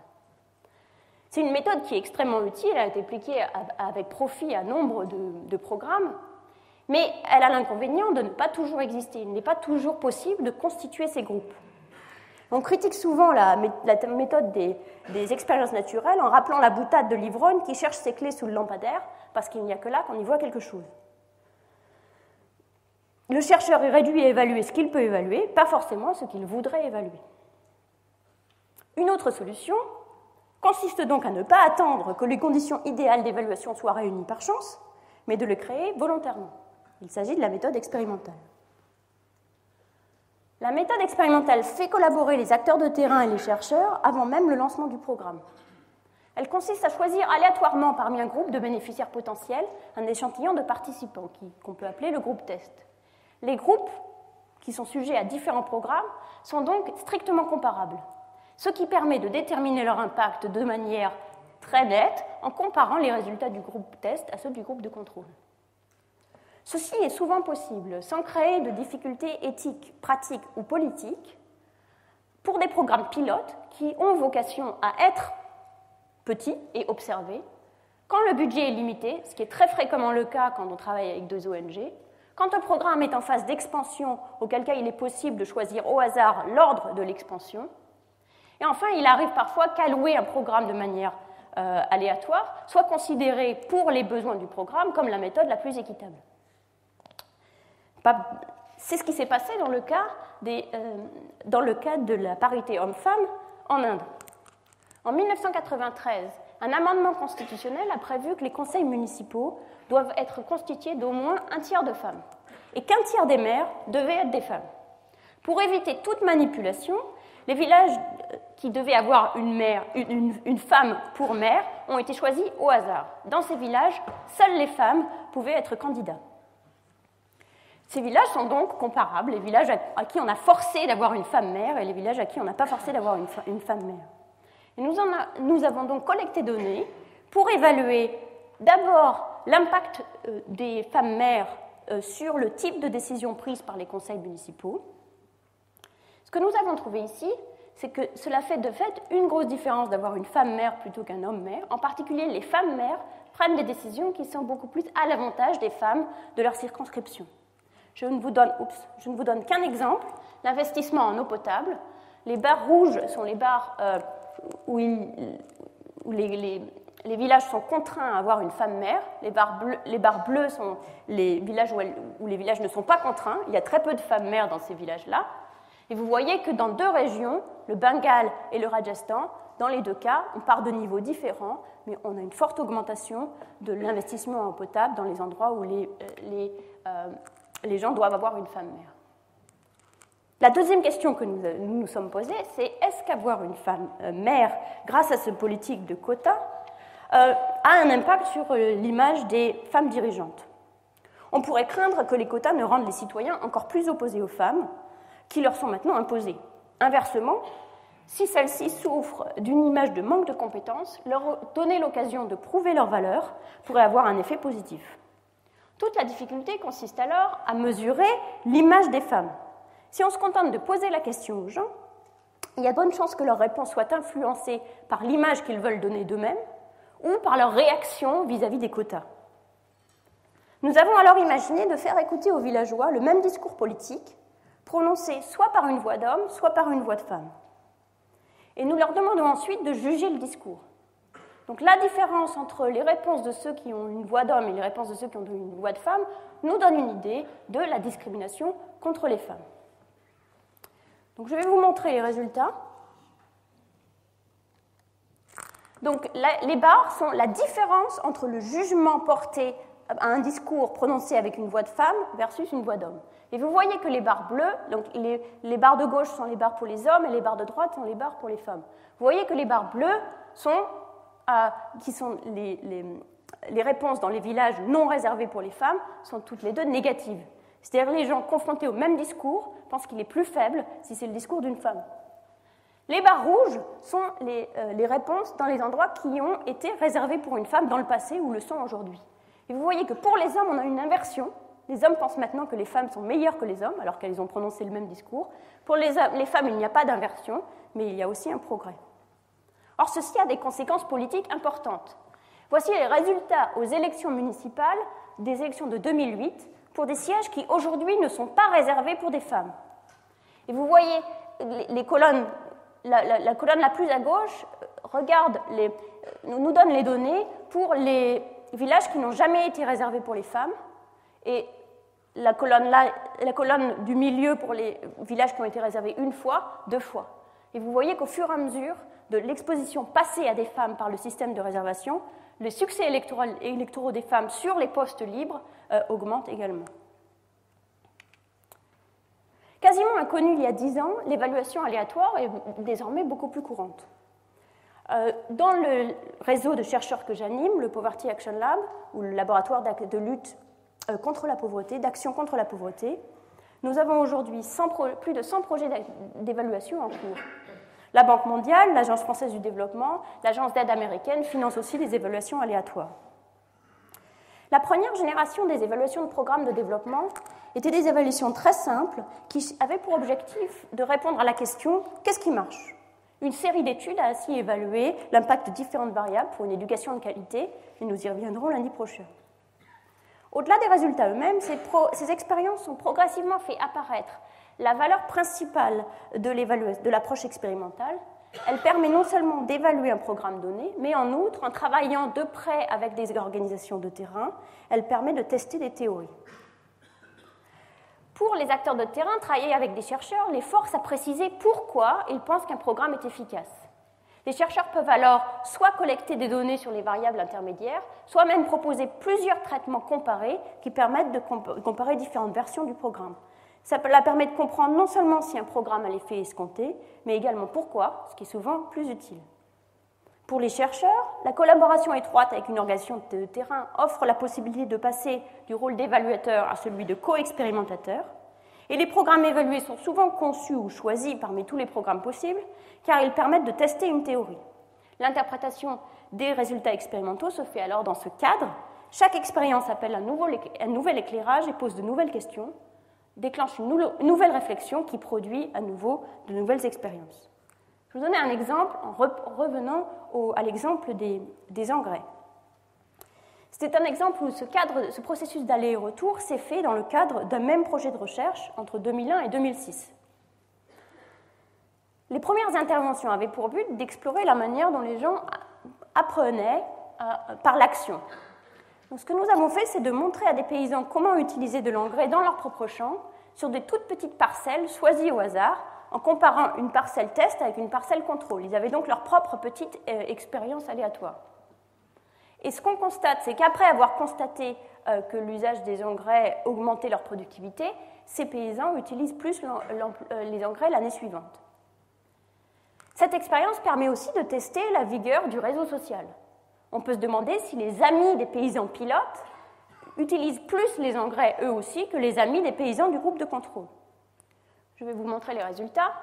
C'est une méthode qui est extrêmement utile, elle a été appliquée avec profit à nombre de programmes, mais elle a l'inconvénient de ne pas toujours exister. Il n'est pas toujours possible de constituer ces groupes. On critique souvent la méthode des expériences naturelles en rappelant la boutade de l'ivrogne qui cherche ses clés sous le lampadaire parce qu'il n'y a que là qu'on y voit quelque chose. Le chercheur est réduit à évaluer ce qu'il peut évaluer, pas forcément ce qu'il voudrait évaluer. Une autre solution consiste donc à ne pas attendre que les conditions idéales d'évaluation soient réunies par chance, mais de le créer volontairement. Il s'agit de la méthode expérimentale. La méthode expérimentale fait collaborer les acteurs de terrain et les chercheurs avant même le lancement du programme. Elle consiste à choisir aléatoirement parmi un groupe de bénéficiaires potentiels un échantillon de participants qu'on peut appeler le groupe test. Les groupes qui sont sujets à différents programmes sont donc strictement comparables, ce qui permet de déterminer leur impact de manière très nette en comparant les résultats du groupe test à ceux du groupe de contrôle. Ceci est souvent possible sans créer de difficultés éthiques, pratiques ou politiques pour des programmes pilotes qui ont vocation à être petit et observé, quand le budget est limité, ce qui est très fréquemment le cas quand on travaille avec 2 ONG, quand un programme est en phase d'expansion, auquel cas il est possible de choisir au hasard l'ordre de l'expansion, et enfin, il arrive parfois qu'allouer un programme de manière aléatoire soit considéré pour les besoins du programme comme la méthode la plus équitable. C'est ce qui s'est passé dans le cas de la parité homme-femme en Inde. En 1993, un amendement constitutionnel a prévu que les conseils municipaux doivent être constitués d'au moins un tiers de femmes et qu'un tiers des maires devaient être des femmes. Pour éviter toute manipulation, les villages qui devaient avoir une femme pour maire ont été choisis au hasard. Dans ces villages, seules les femmes pouvaient être candidats. Ces villages sont donc comparables, les villages à qui on a forcé d'avoir une femme maire et les villages à qui on n'a pas forcé d'avoir une femme maire. Et nous avons donc collecté des données pour évaluer d'abord l'impact des femmes maires sur le type de décision prise par les conseils municipaux. Ce que nous avons trouvé ici, c'est que cela fait de fait une grosse différence d'avoir une femme maire plutôt qu'un homme maire. En particulier, les femmes maires prennent des décisions qui sont beaucoup plus à l'avantage des femmes de leur circonscription. Je ne vous donne qu'un exemple, l'investissement en eau potable. Les barres rouges sont les barres où les villages sont contraints à avoir une femme maire. Les barres bleues sont les villages où les villages ne sont pas contraints. Il y a très peu de femmes maires dans ces villages-là. Et vous voyez que dans 2 régions, le Bengale et le Rajasthan, dans les 2 cas, on part de niveaux différents, mais on a une forte augmentation de l'investissement en eau potable dans les endroits où les gens doivent avoir une femme maire. La deuxième question que nous nous sommes posée, c'est est-ce qu'avoir une femme maire, grâce à cette politique de quotas, a un impact sur l'image des femmes dirigeantes? On pourrait craindre que les quotas ne rendent les citoyens encore plus opposés aux femmes, qui leur sont maintenant imposées. Inversement, si celles-ci souffrent d'une image de manque de compétences, leur donner l'occasion de prouver leur valeur pourrait avoir un effet positif. Toute la difficulté consiste alors à mesurer l'image des femmes. Si on se contente de poser la question aux gens, il y a de bonnes chances que leur réponse soit influencée par l'image qu'ils veulent donner d'eux-mêmes ou par leur réaction vis-à-vis des quotas. Nous avons alors imaginé de faire écouter aux villageois le même discours politique, prononcé soit par une voix d'homme, soit par une voix de femme. Et nous leur demandons ensuite de juger le discours. Donc la différence entre les réponses de ceux qui ont une voix d'homme et les réponses de ceux qui ont une voix de femme nous donne une idée de la discrimination contre les femmes. Donc je vais vous montrer les résultats. Donc les barres sont la différence entre le jugement porté à un discours prononcé avec une voix de femme versus une voix d'homme. Et vous voyez que les barres bleues, donc les barres de gauche sont les barres pour les hommes et les barres de droite sont les barres pour les femmes. Vous voyez que les barres bleues qui sont les réponses dans les villages non réservés pour les femmes, sont toutes les 2 négatives. C'est-à-dire les gens confrontés au même discours pensent qu'il est plus faible si c'est le discours d'une femme. Les barres rouges sont les réponses dans les endroits qui ont été réservés pour une femme dans le passé ou le sont aujourd'hui. Et vous voyez que pour les hommes, on a une inversion. Les hommes pensent maintenant que les femmes sont meilleures que les hommes, alors qu'elles ont prononcé le même discours. Pour les femmes, il n'y a pas d'inversion, mais il y a aussi un progrès. Or, ceci a des conséquences politiques importantes. Voici les résultats aux élections municipales des élections de 2008 pour des sièges qui, aujourd'hui, ne sont pas réservés pour des femmes. Et vous voyez les colonnes, la colonne la plus à gauche nous donne les données pour les villages qui n'ont jamais été réservés pour les femmes, et la colonne du milieu pour les villages qui ont été réservés 1 fois, 2 fois. Et vous voyez qu'au fur et à mesure de l'exposition passée à des femmes par le système de réservation, les succès électoraux des femmes sur les postes libres augmentent également. Quasiment inconnue il y a 10 ans, l'évaluation aléatoire est désormais beaucoup plus courante. Dans le réseau de chercheurs que j'anime, le Poverty Action Lab, ou le laboratoire de lutte contre la pauvreté, d'action contre la pauvreté, nous avons aujourd'hui plus de 100 projets d'évaluation en cours. La Banque mondiale, l'Agence française du développement, l'Agence d'aide américaine financent aussi des évaluations aléatoires. La première génération des évaluations de programmes de développement étaient des évaluations très simples qui avaient pour objectif de répondre à la question « qu'est-ce qui marche ?» Une série d'études a ainsi évalué l'impact de différentes variables pour une éducation de qualité, et nous y reviendrons lundi prochain. Au-delà des résultats eux-mêmes, ces expériences ont progressivement fait apparaître la valeur principale de l'approche expérimentale. Elle permet non seulement d'évaluer un programme donné, mais en outre, en travaillant de près avec des organisations de terrain, elle permet de tester des théories. Pour les acteurs de terrain, travailler avec des chercheurs les force à préciser pourquoi ils pensent qu'un programme est efficace. Les chercheurs peuvent alors soit collecter des données sur les variables intermédiaires, soit même proposer plusieurs traitements comparés qui permettent de comparer différentes versions du programme. Cela permet de comprendre non seulement si un programme a l'effet escompté, mais également pourquoi, ce qui est souvent plus utile. Pour les chercheurs, la collaboration étroite avec une organisation de terrain offre la possibilité de passer du rôle d'évaluateur à celui de co-expérimentateur. Et les programmes évalués sont souvent conçus ou choisis parmi tous les programmes possibles, car ils permettent de tester une théorie. L'interprétation des résultats expérimentaux se fait alors dans ce cadre. Chaque expérience appelle un nouvel éclairage et pose de nouvelles questions, déclenche une nouvelle réflexion qui produit à nouveau de nouvelles expériences. Je vais vous donner un exemple en revenant à l'exemple des engrais. C'était un exemple où ce processus d'aller et retour s'est fait dans le cadre d'un même projet de recherche entre 2001 et 2006. Les premières interventions avaient pour but d'explorer la manière dont les gens apprenaient par l'action. Donc, ce que nous avons fait, c'est de montrer à des paysans comment utiliser de l'engrais dans leur propre champ sur des toutes petites parcelles choisies au hasard, en comparant une parcelle test avec une parcelle contrôle. Ils avaient donc leur propre petite expérience aléatoire. Et ce qu'on constate, c'est qu'après avoir constaté que l'usage des engrais augmentait leur productivité, ces paysans utilisent plus les engrais l'année suivante. Cette expérience permet aussi de tester la vigueur du réseau social. On peut se demander si les amis des paysans pilotes utilisent plus les engrais eux aussi que les amis des paysans du groupe de contrôle. Je vais vous montrer les résultats.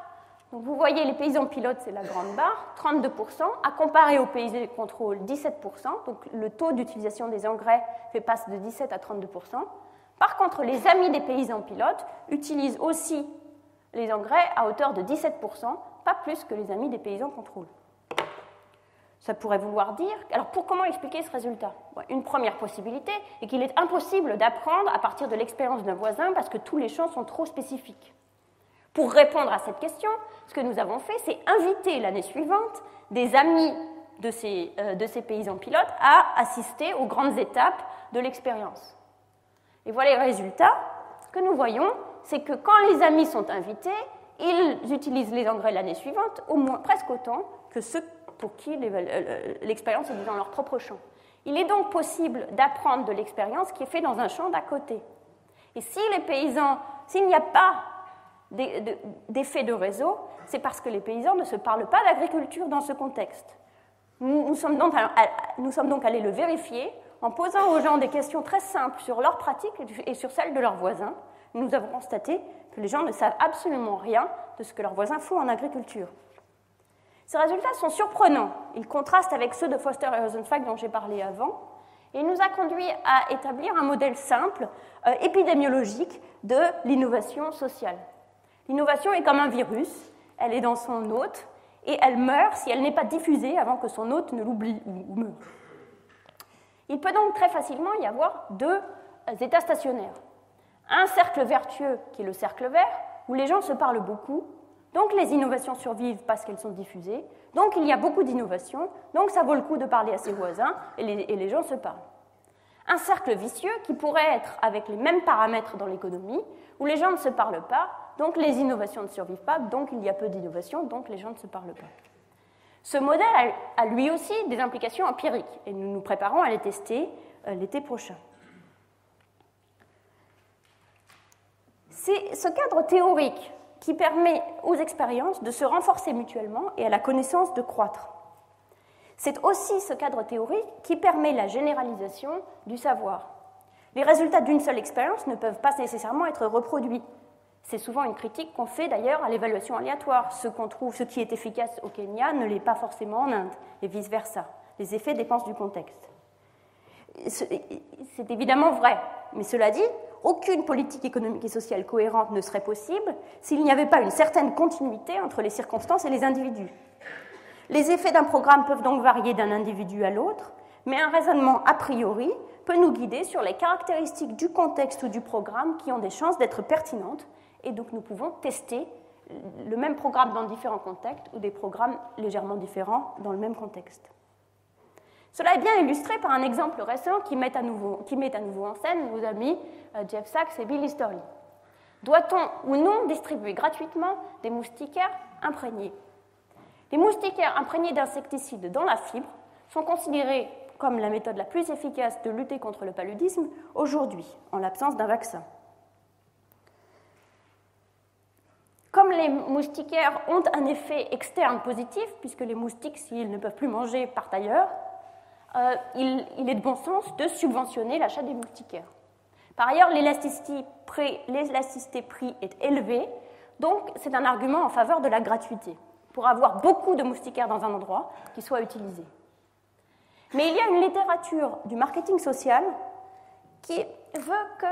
Donc vous voyez, les paysans pilotes, c'est la grande barre, 32%, à comparer aux paysans de contrôle, 17%. Donc le taux d'utilisation des engrais passe de 17 à 32%. Par contre, les amis des paysans pilotes utilisent aussi les engrais à hauteur de 17%, pas plus que les amis des paysans contrôle. Ça pourrait vouloir dire... Alors, comment expliquer ce résultat ? Une première possibilité est qu'il est impossible d'apprendre à partir de l'expérience d'un voisin parce que tous les champs sont trop spécifiques. Pour répondre à cette question, ce que nous avons fait, c'est inviter l'année suivante des amis de ces paysans pilotes à assister aux grandes étapes de l'expérience. Et voilà les résultats. Ce que nous voyons, c'est que quand les amis sont invités, ils utilisent les engrais l'année suivante, au moins presque autant que ceux pour qui l'expérience est dans leur propre champ. Il est donc possible d'apprendre de l'expérience qui est faite dans un champ d'à côté. Et si les paysans, s'il n'y a pas d'effet de réseau, c'est parce que les paysans ne se parlent pas d'agriculture dans ce contexte. Nous sommes donc allés le vérifier en posant aux gens des questions très simples sur leurs pratiques et sur celles de leurs voisins. Nous avons constaté que les gens ne savent absolument rien de ce que leurs voisins font en agriculture. Ces résultats sont surprenants. Ils contrastent avec ceux de Foster et Rosenfeld dont j'ai parlé avant. Et il nous a conduit à établir un modèle simple, épidémiologique, de l'innovation sociale. L'innovation est comme un virus. Elle est dans son hôte et elle meurt si elle n'est pas diffusée avant que son hôte ne l'oublie ou meure. Il peut donc très facilement y avoir deux états stationnaires. Un cercle vertueux qui est le cercle vert, où les gens se parlent beaucoup, donc les innovations survivent parce qu'elles sont diffusées, donc il y a beaucoup d'innovations, donc ça vaut le coup de parler à ses voisins et les gens se parlent. Un cercle vicieux qui pourrait être avec les mêmes paramètres dans l'économie, où les gens ne se parlent pas, donc les innovations ne survivent pas, donc il y a peu d'innovations, donc les gens ne se parlent pas. Ce modèle a lui aussi des implications empiriques et nous nous préparons à les tester l'été prochain. C'est ce cadre théorique qui permet aux expériences de se renforcer mutuellement et à la connaissance de croître. C'est aussi ce cadre théorique qui permet la généralisation du savoir. Les résultats d'une seule expérience ne peuvent pas nécessairement être reproduits. C'est souvent une critique qu'on fait d'ailleurs à l'évaluation aléatoire. Ce qui est efficace au Kenya ne l'est pas forcément en Inde, et vice-versa. Les effets dépendent du contexte. C'est évidemment vrai, mais cela dit, aucune politique économique et sociale cohérente ne serait possible s'il n'y avait pas une certaine continuité entre les circonstances et les individus. Les effets d'un programme peuvent donc varier d'un individu à l'autre, mais un raisonnement a priori peut nous guider sur les caractéristiques du contexte ou du programme qui ont des chances d'être pertinentes, et donc nous pouvons tester le même programme dans différents contextes ou des programmes légèrement différents dans le même contexte. Cela est bien illustré par un exemple récent qui met à nouveau en scène nos amis Jeff Sachs et Bill Easterly. Doit-on ou non distribuer gratuitement des moustiquaires imprégnés? Les moustiquaires imprégnés d'insecticides dans la fibre sont considérés comme la méthode la plus efficace de lutter contre le paludisme aujourd'hui, en l'absence d'un vaccin. Comme les moustiquaires ont un effet externe positif, puisque les moustiques, s'ils ne peuvent plus manger, partent ailleurs, il est de bon sens de subventionner l'achat des moustiquaires. Par ailleurs, l'élasticité prix est élevée, donc c'est un argument en faveur de la gratuité, pour avoir beaucoup de moustiquaires dans un endroit qui soit utilisé. Mais il y a une littérature du marketing social qui veut que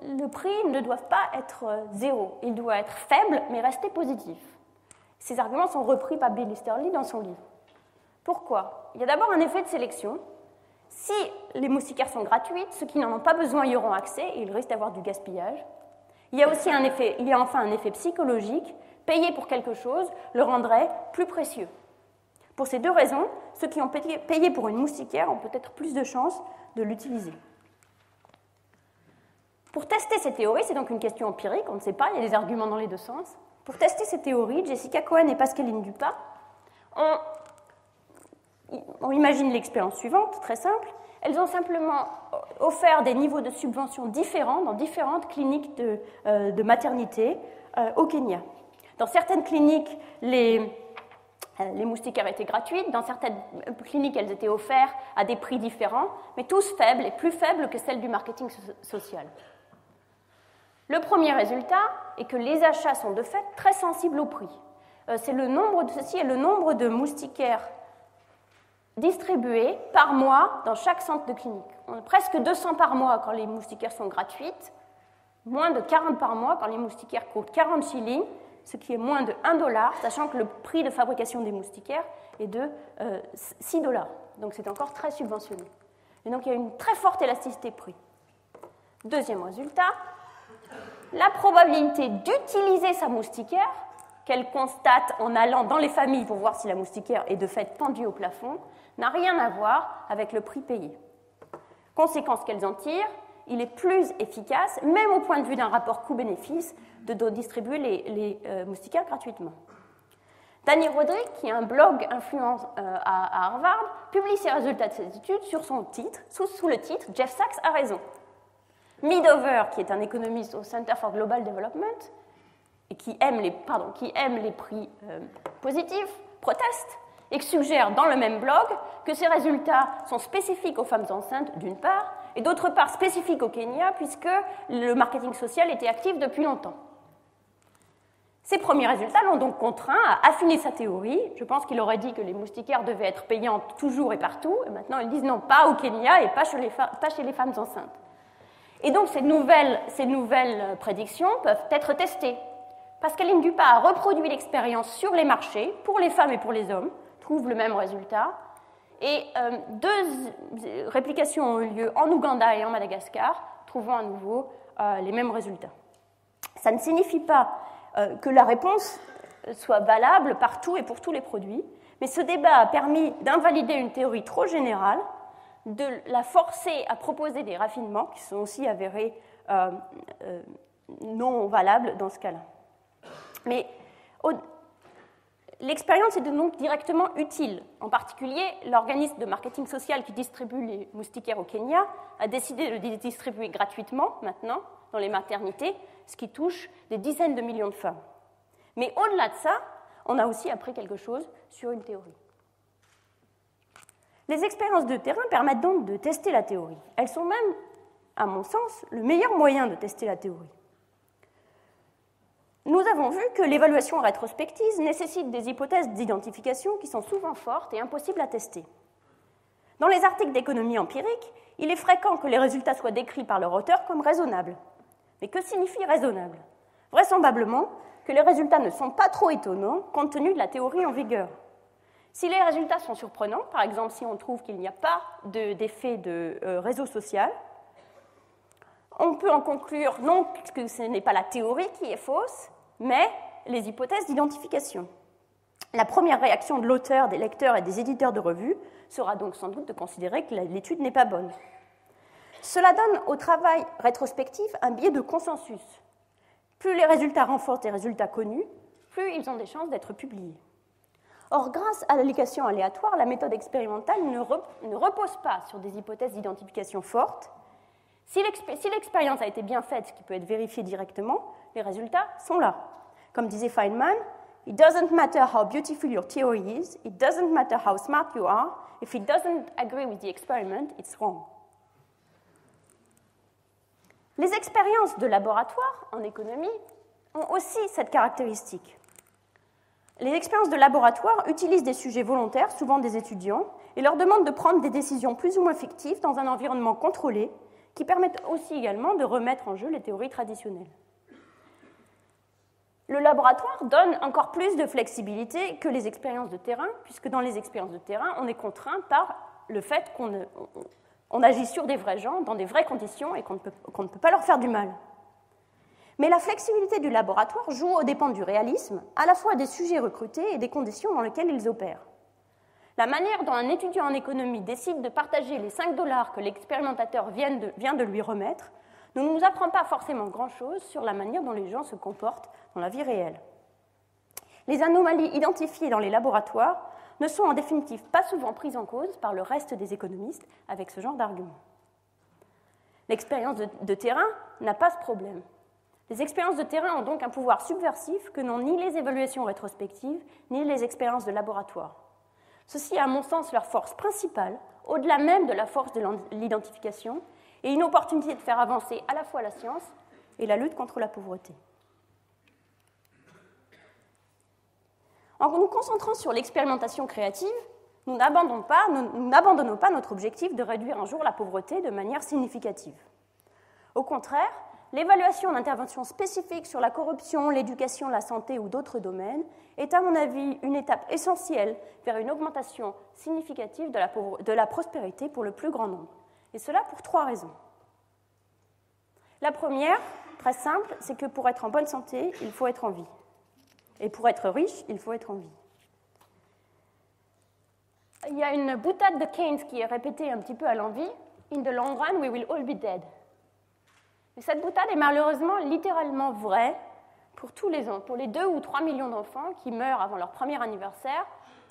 le prix ne doit pas être zéro. Il doit être faible, mais rester positif. Ces arguments sont repris par Bill Easterly dans son livre. Pourquoi? Il y a d'abord un effet de sélection. Si les moustiquaires sont gratuites, ceux qui n'en ont pas besoin y auront accès et il risque d'avoir du gaspillage. Il y a enfin un effet psychologique. Payer pour quelque chose le rendrait plus précieux. Pour ces deux raisons, ceux qui ont payé pour une moustiquaire ont peut-être plus de chances de l'utiliser. Pour tester ces théories, c'est donc une question empirique, on ne sait pas, il y a des arguments dans les deux sens. Pour tester ces théories, Jessica Cohen et Pascaline Dupas on imagine l'expérience suivante, très simple. Elles ont simplement offert des niveaux de subvention différents dans différentes cliniques de maternité au Kenya. Dans certaines cliniques, les moustiquaires étaient gratuites, dans certaines cliniques, elles étaient offertes à des prix différents, mais tous faibles et plus faibles que celles du marketing social. Le premier résultat est que les achats sont de fait très sensibles au prix. Ceci est le nombre de moustiquaires distribués par mois dans chaque centre de clinique. On a presque 200 par mois quand les moustiquaires sont gratuites, moins de 40 par mois quand les moustiquaires coûtent 40 shillings, ce qui est moins de $1, sachant que le prix de fabrication des moustiquaires est de $6. Donc c'est encore très subventionné. Et donc il y a une très forte élasticité prix. Deuxième résultat, la probabilité d'utiliser sa moustiquaire, qu'elle constate en allant dans les familles pour voir si la moustiquaire est de fait pendue au plafond, n'a rien à voir avec le prix payé. Conséquence qu'elles en tirent, il est plus efficace, même au point de vue d'un rapport coût-bénéfice, de distribuer les moustiquaires gratuitement. Danny Roderick, qui a un blog influence à Harvard, publie ses résultats de ses études sur son titre, sous le titre « Jeff Sachs a raison ». Meadover, qui est un économiste au Center for Global Development et qui aime les prix positifs, proteste et suggère dans le même blog que ces résultats sont spécifiques aux femmes enceintes d'une part et d'autre part spécifiques au Kenya puisque le marketing social était actif depuis longtemps. Ces premiers résultats l'ont donc contraint à affiner sa théorie. Je pense qu'il aurait dit que les moustiquaires devaient être payants toujours et partout, et maintenant ils disent non, pas au Kenya et pas chez les femmes enceintes. Et donc ces nouvelles prédictions peuvent être testées. Pascaline Dupas a reproduit l'expérience sur les marchés, pour les femmes et pour les hommes, trouve le même résultat, et deux réplications ont eu lieu en Ouganda et en Madagascar, trouvant à nouveau les mêmes résultats. Ça ne signifie pas que la réponse soit valable partout et pour tous les produits, mais ce débat a permis d'invalider une théorie trop générale, de la forcer à proposer des raffinements qui sont aussi avérés non valables dans ce cas-là. Mais l'expérience est donc directement utile. En particulier, l'organisme de marketing social qui distribue les moustiquaires au Kenya a décidé de les distribuer gratuitement maintenant dans les maternités, ce qui touche des dizaines de millions de femmes. Mais au-delà de ça, on a aussi appris quelque chose sur une théorie. Les expériences de terrain permettent donc de tester la théorie. Elles sont même, à mon sens, le meilleur moyen de tester la théorie. Nous avons vu que l'évaluation rétrospective nécessite des hypothèses d'identification qui sont souvent fortes et impossibles à tester. Dans les articles d'économie empirique, il est fréquent que les résultats soient décrits par leur auteur comme raisonnables. Mais que signifie raisonnable? Vraisemblablement que les résultats ne sont pas trop étonnants compte tenu de la théorie en vigueur. Si les résultats sont surprenants, par exemple si on trouve qu'il n'y a pas d'effet de réseau social, on peut en conclure non que ce n'est pas la théorie qui est fausse, mais les hypothèses d'identification. La première réaction de l'auteur, des lecteurs et des éditeurs de revues sera donc sans doute de considérer que l'étude n'est pas bonne. Cela donne au travail rétrospectif un biais de consensus. Plus les résultats renforcent des résultats connus, plus ils ont des chances d'être publiés. Or, grâce à l'allocation aléatoire, la méthode expérimentale ne repose pas sur des hypothèses d'identification fortes. Si l'expérience a été bien faite, ce qui peut être vérifié directement, les résultats sont là. Comme disait Feynman, "It doesn't matter how beautiful your theory is, it doesn't matter how smart you are, if it doesn't agree with the experiment, it's wrong." Les expériences de laboratoire en économie ont aussi cette caractéristique. Les expériences de laboratoire utilisent des sujets volontaires, souvent des étudiants, et leur demandent de prendre des décisions plus ou moins fictives dans un environnement contrôlé, qui permettent aussi également de remettre en jeu les théories traditionnelles. Le laboratoire donne encore plus de flexibilité que les expériences de terrain, puisque dans les expériences de terrain, on est contraint par le fait qu'on agit sur des vrais gens, dans des vraies conditions, et qu'on ne peut pas leur faire du mal. Mais la flexibilité du laboratoire joue aux dépens du réalisme, à la fois des sujets recrutés et des conditions dans lesquelles ils opèrent. La manière dont un étudiant en économie décide de partager les 5 $ que l'expérimentateur vient de lui remettre ne nous apprend pas forcément grand-chose sur la manière dont les gens se comportent dans la vie réelle. Les anomalies identifiées dans les laboratoires ne sont en définitive pas souvent prises en cause par le reste des économistes avec ce genre d'argument. L'expérience de terrain n'a pas ce problème. Les expériences de terrain ont donc un pouvoir subversif que n'ont ni les évaluations rétrospectives, ni les expériences de laboratoire. Ceci est à mon sens leur force principale, au-delà même de la force de l'identification, et une opportunité de faire avancer à la fois la science et la lutte contre la pauvreté. En nous concentrant sur l'expérimentation créative, nous n'abandonnons pas notre objectif de réduire un jour la pauvreté de manière significative. Au contraire, l'évaluation d'interventions spécifiques sur la corruption, l'éducation, la santé ou d'autres domaines est, à mon avis, une étape essentielle vers une augmentation significative de la prospérité pour le plus grand nombre. Et cela pour 3 raisons. La première, très simple, c'est que pour être en bonne santé, il faut être en vie. Et pour être riche, il faut être en vie. Il y a une boutade de Keynes qui est répétée un petit peu à l'envi. « In the long run, we will all be dead ». Mais cette boutade est malheureusement littéralement vraie pour les 2 ou 3 millions d'enfants qui meurent avant leur premier anniversaire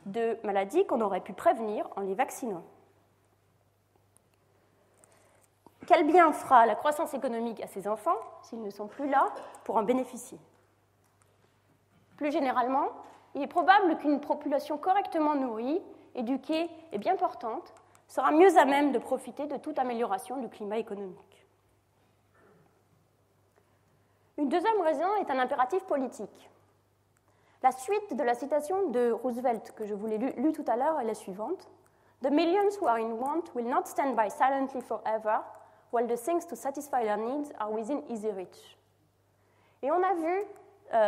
de maladies qu'on aurait pu prévenir en les vaccinant. Quel bien fera la croissance économique à ces enfants s'ils ne sont plus là pour en bénéficier ? Plus généralement, il est probable qu'une population correctement nourrie, éduquée et bien portante sera mieux à même de profiter de toute amélioration du climat économique. Une deuxième raison est un impératif politique. La suite de la citation de Roosevelt que je vous l'ai lue tout à l'heure est la suivante. « The millions who are in want will not stand by silently forever, while the things to satisfy their needs are within easy reach. » Et on a vu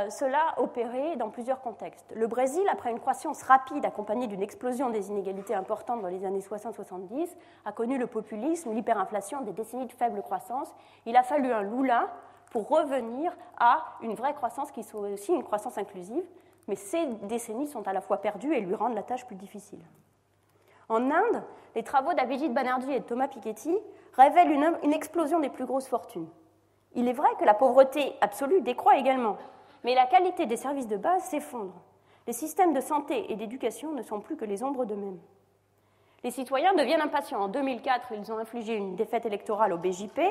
cela opérer dans plusieurs contextes. Le Brésil, après une croissance rapide accompagnée d'une explosion des inégalités importantes dans les années 60-70, a connu le populisme, l'hyperinflation, des décennies de faible croissance. Il a fallu un Lula pour revenir à une vraie croissance qui soit aussi une croissance inclusive, mais ces décennies sont à la fois perdues et lui rendent la tâche plus difficile. En Inde, les travaux d'Abhijit Banerjee et de Thomas Piketty révèlent une explosion des plus grosses fortunes. Il est vrai que la pauvreté absolue décroît également, mais la qualité des services de base s'effondre. Les systèmes de santé et d'éducation ne sont plus que les ombres d'eux-mêmes. Les citoyens deviennent impatients. En 2004, ils ont infligé une défaite électorale au BJP,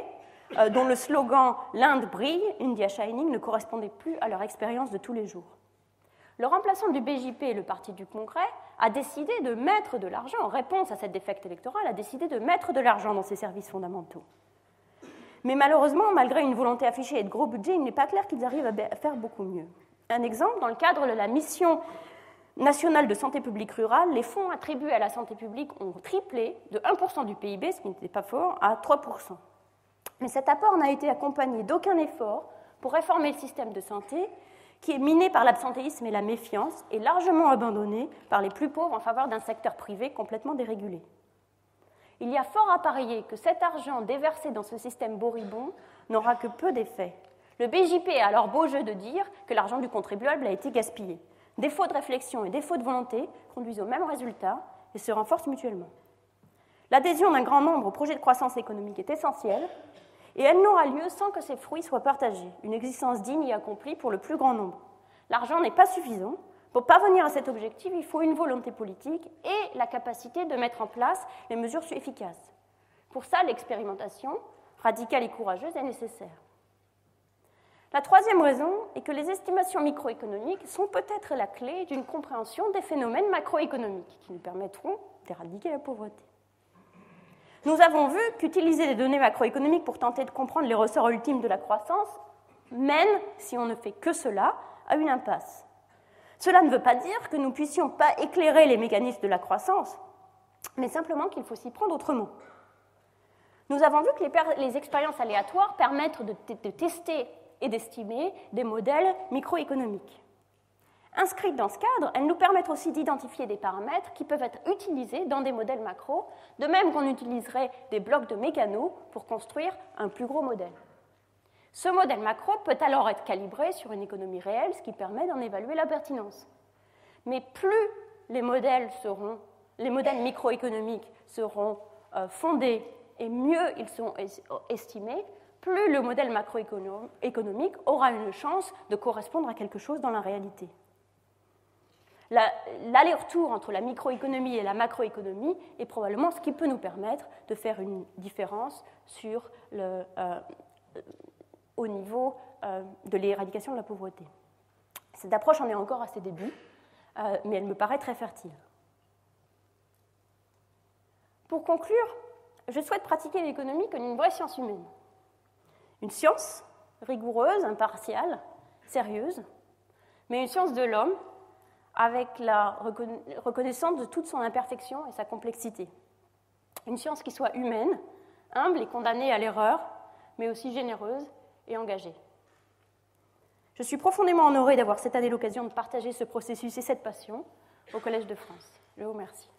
dont le slogan « L'Inde brille, India Shining » ne correspondait plus à leur expérience de tous les jours. Le remplaçant du BJP, le Parti du Congrès, a décidé de mettre de l'argent, en réponse à cette défaite électorale, a décidé de mettre de l'argent dans ces services fondamentaux. Mais malheureusement, malgré une volonté affichée et de gros budgets, il n'est pas clair qu'ils arrivent à faire beaucoup mieux. Un exemple, dans le cadre de la mission nationale de santé publique rurale, les fonds attribués à la santé publique ont triplé de 1% du PIB, ce qui n'était pas fort, à 3%. Mais cet apport n'a été accompagné d'aucun effort pour réformer le système de santé qui est miné par l'absentéisme et la méfiance et largement abandonné par les plus pauvres en faveur d'un secteur privé complètement dérégulé. Il y a fort à parier que cet argent déversé dans ce système moribond n'aura que peu d'effet. Le BJP a alors beau jeu de dire que l'argent du contribuable a été gaspillé. Défaut de réflexion et défaut de volonté conduisent au même résultat et se renforcent mutuellement. L'adhésion d'un grand nombre au projet de croissance économique est essentielle et elle n'aura lieu sans que ses fruits soient partagés, une existence digne et accomplie pour le plus grand nombre. L'argent n'est pas suffisant. Pour parvenir à cet objectif, il faut une volonté politique et la capacité de mettre en place les mesures efficaces. Pour ça, l'expérimentation, radicale et courageuse, est nécessaire. La troisième raison est que les estimations microéconomiques sont peut-être la clé d'une compréhension des phénomènes macroéconomiques qui nous permettront d'éradiquer la pauvreté. Nous avons vu qu'utiliser des données macroéconomiques pour tenter de comprendre les ressorts ultimes de la croissance mène, si on ne fait que cela, à une impasse. Cela ne veut pas dire que nous ne puissions pas éclairer les mécanismes de la croissance, mais simplement qu'il faut s'y prendre autrement. Nous avons vu que les expériences aléatoires permettent de tester et d'estimer des modèles microéconomiques. Inscrites dans ce cadre, elles nous permettent aussi d'identifier des paramètres qui peuvent être utilisés dans des modèles macro, de même qu'on utiliserait des blocs de mécanos pour construire un plus gros modèle. Ce modèle macro peut alors être calibré sur une économie réelle, ce qui permet d'en évaluer la pertinence. Mais plus les modèles microéconomiques seront fondés et mieux ils sont estimés, plus le modèle macroéconomique aura une chance de correspondre à quelque chose dans la réalité. L'aller-retour entre la microéconomie et la macroéconomie est probablement ce qui peut nous permettre de faire une différence au niveau de l'éradication de la pauvreté. Cette approche en est encore à ses débuts, mais elle me paraît très fertile. Pour conclure, je souhaite pratiquer l'économie comme une vraie science humaine. Une science rigoureuse, impartiale, sérieuse, mais une science de l'homme avec la reconnaissance de toute son imperfection et sa complexité. Une science qui soit humaine, humble et condamnée à l'erreur, mais aussi généreuse et engagée. Je suis profondément honorée d'avoir cette année l'occasion de partager ce processus et cette passion au Collège de France. Je vous remercie.